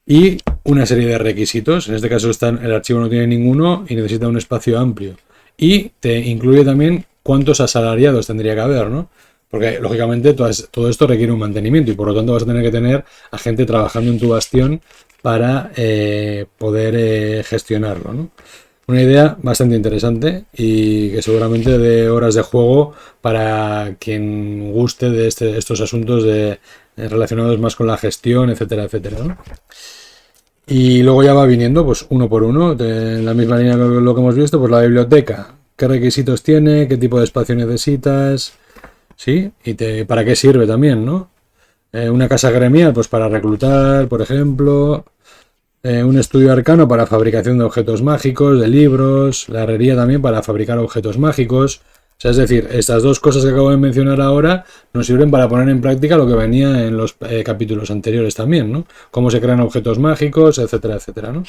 y una serie de requisitos. En este caso el archivo no tiene ninguno y necesita un espacio amplio. Y te incluye también cuántos asalariados tendría que haber, ¿no? Porque lógicamente todo esto requiere un mantenimiento y por lo tanto vas a tener que tener a gente trabajando en tu bastión para poder gestionarlo, ¿no? Una idea bastante interesante y que seguramente de horas de juego para quien guste de estos asuntos relacionados más con la gestión, etcétera, etcétera, ¿no? Y luego ya va viniendo pues uno por uno, en la misma línea que lo que hemos visto, pues la biblioteca, qué requisitos tiene, qué tipo de espacio necesitas, ¿sí? Y para qué sirve también, ¿no? Una casa gremial, pues para reclutar, por ejemplo, un estudio arcano para fabricación de objetos mágicos, de libros, la herrería también para fabricar objetos mágicos, sea, es decir, estas dos cosas que acabo de mencionar ahora nos sirven para poner en práctica lo que venía en los capítulos anteriores también, ¿no? Cómo se crean objetos mágicos, etcétera, etcétera, ¿no?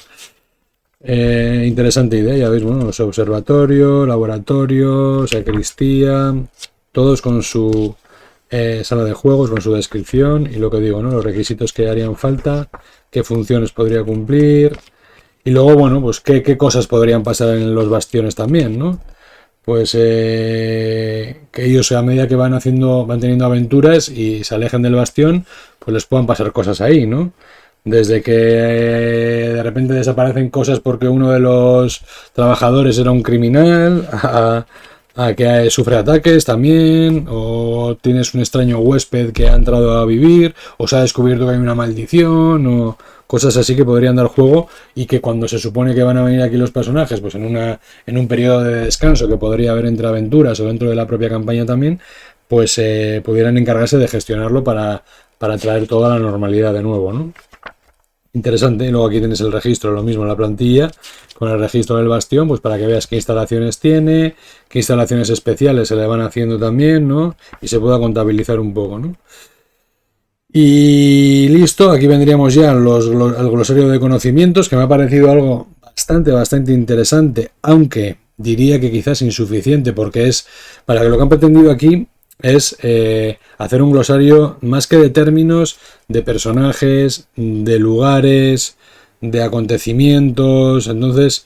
Interesante idea, ya veis, bueno, observatorio, laboratorio, sacristía, todos con su sala de juegos, con su descripción y lo que digo, ¿no? Los requisitos que harían falta, qué funciones podría cumplir y luego, bueno, pues qué cosas podrían pasar en los bastiones también, ¿no? Pues que ellos a medida que van teniendo aventuras y se alejen del bastión, pues les puedan pasar cosas ahí, ¿no? Desde que de repente desaparecen cosas porque uno de los trabajadores era un criminal, a que sufre ataques también, o tienes un extraño huésped que ha entrado a vivir, o se ha descubierto que hay una maldición, o cosas así que podrían dar juego y que cuando se supone que van a venir aquí los personajes, pues en un periodo de descanso que podría haber entre aventuras o dentro de la propia campaña también, pues pudieran encargarse de gestionarlo para traer toda la normalidad de nuevo, ¿no? Interesante. Y luego aquí tienes el registro, lo mismo en la plantilla, con el registro del bastión, pues para que veas qué instalaciones tiene, qué instalaciones especiales se le van haciendo también, ¿no? Y se pueda contabilizar un poco, ¿no? Y listo, aquí vendríamos ya al glosario de conocimientos, que me ha parecido algo bastante interesante, aunque diría que quizás insuficiente, porque es, para que lo que han pretendido aquí es hacer un glosario más que de términos, de personajes, de lugares, de acontecimientos. Entonces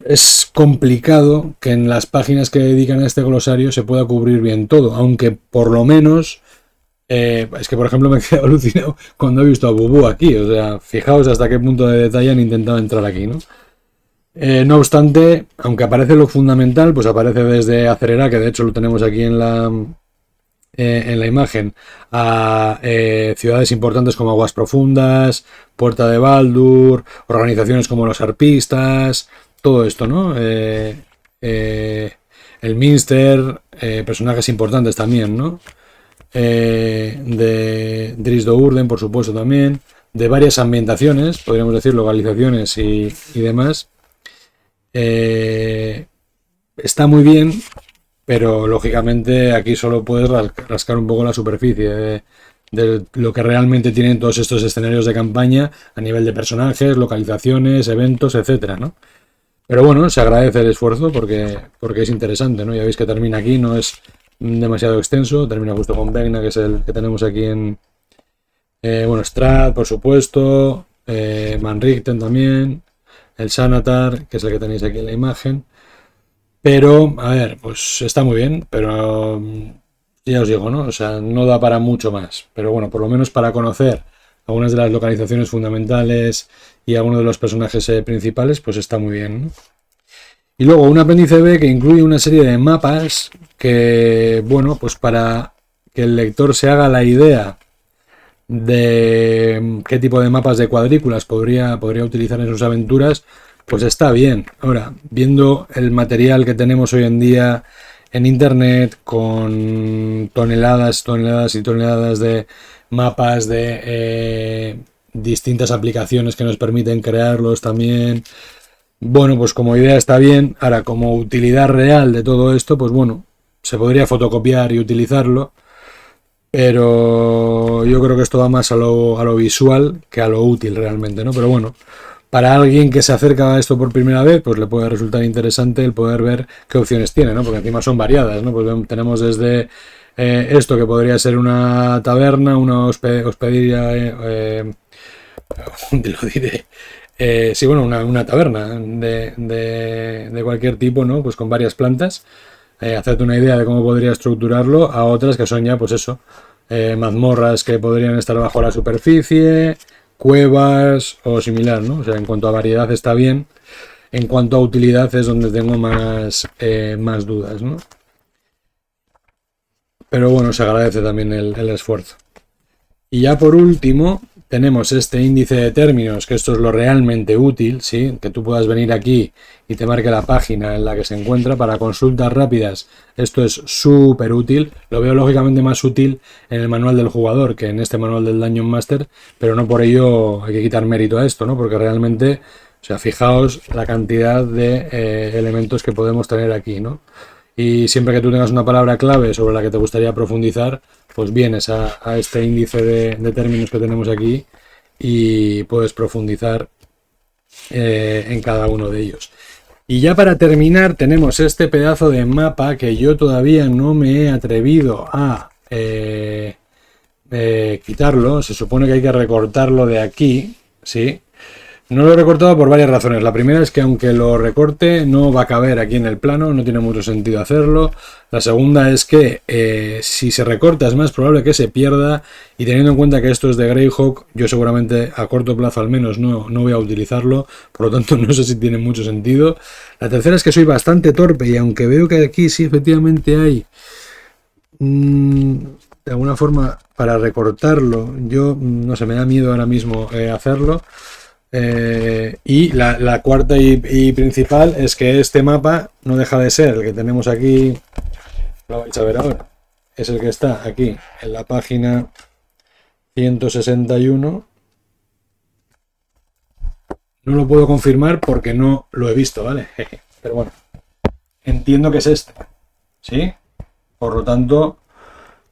es complicado que en las páginas que dedican a este glosario se pueda cubrir bien todo, aunque por lo menos es que por ejemplo me he quedado alucinado cuando he visto a Bubú aquí. O sea, fijaos hasta qué punto de detalle han intentado entrar aquí, ¿no? No obstante, aunque aparece lo fundamental, pues aparece desde Acerera, que de hecho lo tenemos aquí en la imagen, a ciudades importantes como Aguas Profundas, Puerta de Baldur, organizaciones como los arpistas, todo esto, ¿no? El Minster, personajes importantes también, ¿no? De Drizzt Do'Urden, por supuesto, también, de varias ambientaciones, podríamos decir, localizaciones y demás. Está muy bien, pero lógicamente aquí solo puedes rascar un poco la superficie de lo que realmente tienen todos estos escenarios de campaña a nivel de personajes, localizaciones, eventos, etcétera, ¿no? Pero bueno, se agradece el esfuerzo porque es interesante, ¿no? Ya veis que termina aquí, no es demasiado extenso, termina justo con Vecna, que es el que tenemos aquí en bueno, Strahd, por supuesto, Manrichten también, el Sanatar, que es el que tenéis aquí en la imagen. Pero, a ver, pues está muy bien, pero ya os digo, ¿no? O sea, no da para mucho más. Pero bueno, por lo menos para conocer algunas de las localizaciones fundamentales y algunos de los personajes principales, pues está muy bien, ¿no? Y luego un apéndice B que incluye una serie de mapas que, bueno, pues para que el lector se haga la idea de qué tipo de mapas de cuadrículas podría utilizar en sus aventuras, pues está bien. Ahora, viendo el material que tenemos hoy en día en internet, con toneladas y toneladas de mapas de distintas aplicaciones que nos permiten crearlos también, bueno, pues como idea está bien. Ahora, como utilidad real de todo esto, pues bueno, se podría fotocopiar y utilizarlo, pero yo creo que esto va más a lo visual que a lo útil realmente, ¿no? Pero bueno, para alguien que se acerca a esto por primera vez, pues le puede resultar interesante el poder ver qué opciones tiene, ¿no? Porque encima son variadas, ¿no? Pues tenemos desde esto que podría ser una taberna, una hospedería, lo diré. Sí, bueno, una taberna de cualquier tipo, ¿no? Pues con varias plantas. Hacerte una idea de cómo podría estructurarlo, a otras que son ya, pues eso, mazmorras que podrían estar bajo la superficie, cuevas o similar, ¿no? O sea, en cuanto a variedad está bien, en cuanto a utilidad es donde tengo más dudas, ¿no? Pero bueno, se agradece también el esfuerzo. Y ya por último, tenemos este índice de términos, que esto es lo realmente útil, ¿sí? Que tú puedas venir aquí y te marque la página en la que se encuentra para consultas rápidas. Esto es súper útil. Lo veo lógicamente más útil en el manual del jugador que en este manual del Dungeon Master, pero no por ello hay que quitar mérito a esto, ¿no? Porque realmente, o sea, fijaos la cantidad de elementos que podemos tener aquí, ¿no? y siempre que tú tengas una palabra clave sobre la que te gustaría profundizar, pues vienes a este índice de términos que tenemos aquí y puedes profundizar en cada uno de ellos. Y ya para terminar tenemos este pedazo de mapa que yo todavía no me he atrevido a quitarlo. Se supone que hay que recortarlo de aquí, ¿sí? No lo he recortado por varias razones. La primera es que aunque lo recorte no va a caber aquí en el plano, no tiene mucho sentido hacerlo. La segunda es que si se recorta es más probable que se pierda, y teniendo en cuenta que esto es de Greyhawk, yo seguramente a corto plazo al menos no voy a utilizarlo, por lo tanto no sé si tiene mucho sentido. La tercera es que soy bastante torpe, y aunque veo que aquí sí efectivamente hay de alguna forma para recortarlo, yo no sé, me da miedo ahora mismo hacerlo. Y la cuarta y principal es que este mapa no deja de ser el que tenemos aquí, lo vais a ver ahora, es el que está aquí en la página 161. No lo puedo confirmar porque no lo he visto, ¿vale? Pero bueno, entiendo que es este, ¿sí? Por lo tanto,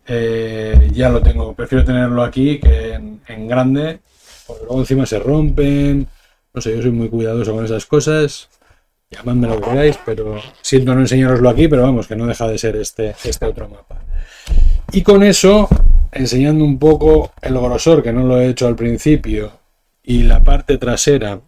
ya lo tengo, prefiero tenerlo aquí que en grande, porque luego encima se rompen. No sé, yo soy muy cuidadoso con esas cosas. Llamadme lo que queráis, pero siento no enseñaroslo aquí, pero vamos, que no deja de ser este otro mapa. Y con eso, enseñando un poco el grosor, que no lo he hecho al principio, y la parte trasera,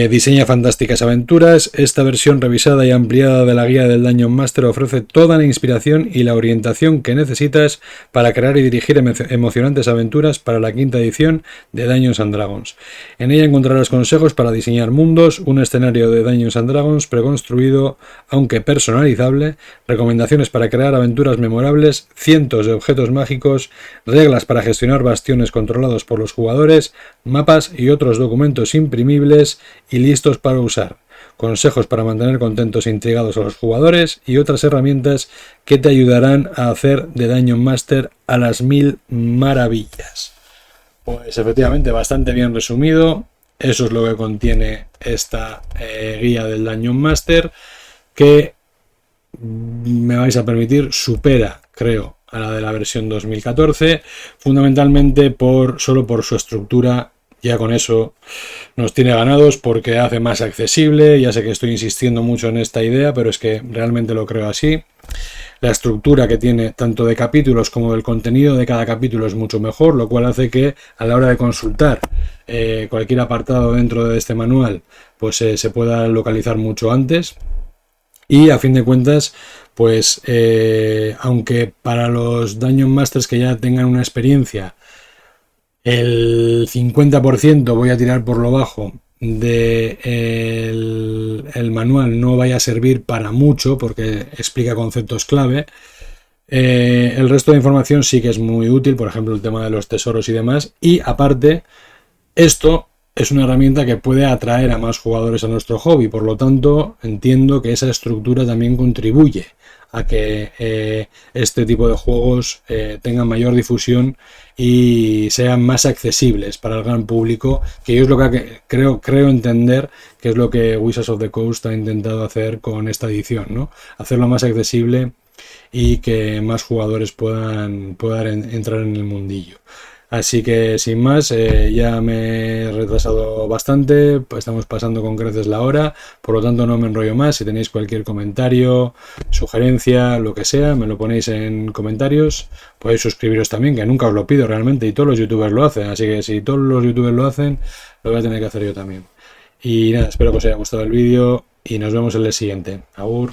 diseña fantásticas aventuras. Esta versión revisada y ampliada de la guía del Dungeon Master ofrece toda la inspiración y la orientación que necesitas para crear y dirigir emocionantes aventuras para la quinta edición de Dungeons and Dragons. En ella encontrarás consejos para diseñar mundos, un escenario de Dungeons and Dragons preconstruido aunque personalizable, recomendaciones para crear aventuras memorables, cientos de objetos mágicos, reglas para gestionar bastiones controlados por los jugadores, mapas y otros documentos imprimibles y listos para usar, consejos para mantener contentos e intrigados a los jugadores y otras herramientas que te ayudarán a hacer de Dungeon Master a las 1000 maravillas. Pues efectivamente, bastante bien resumido. Eso es lo que contiene esta guía del Dungeon Master, que me vais a permitir supera, creo, a la de la versión 2014, fundamentalmente solo por su estructura. Ya con eso nos tiene ganados, porque hace más accesible. Ya sé que estoy insistiendo mucho en esta idea, pero es que realmente lo creo así. La estructura que tiene tanto de capítulos como del contenido de cada capítulo es mucho mejor, lo cual hace que a la hora de consultar cualquier apartado dentro de este manual, pues se pueda localizar mucho antes. Y a fin de cuentas, pues aunque para los Dungeon Masters que ya tengan una experiencia, el 50% voy a tirar por lo bajo de el manual no vaya a servir para mucho, porque explica conceptos clave. El resto de información sí que es muy útil, por ejemplo el tema de los tesoros y demás, y aparte esto es una herramienta que puede atraer a más jugadores a nuestro hobby, por lo tanto entiendo que esa estructura también contribuye a que este tipo de juegos tengan mayor difusión y sean más accesibles para el gran público, que yo es lo que creo entender que es lo que Wizards of the Coast ha intentado hacer con esta edición, ¿no? Hacerlo más accesible y que más jugadores puedan entrar en el mundillo. Así que sin más, ya me he retrasado bastante, pues estamos pasando con creces la hora, por lo tanto no me enrollo más. Si tenéis cualquier comentario, sugerencia, lo que sea, me lo ponéis en comentarios. Podéis suscribiros también, que nunca os lo pido realmente, y todos los youtubers lo hacen, así que si todos los youtubers lo hacen, lo voy a tener que hacer yo también. Y nada, espero que os haya gustado el vídeo y nos vemos en el siguiente. Agur.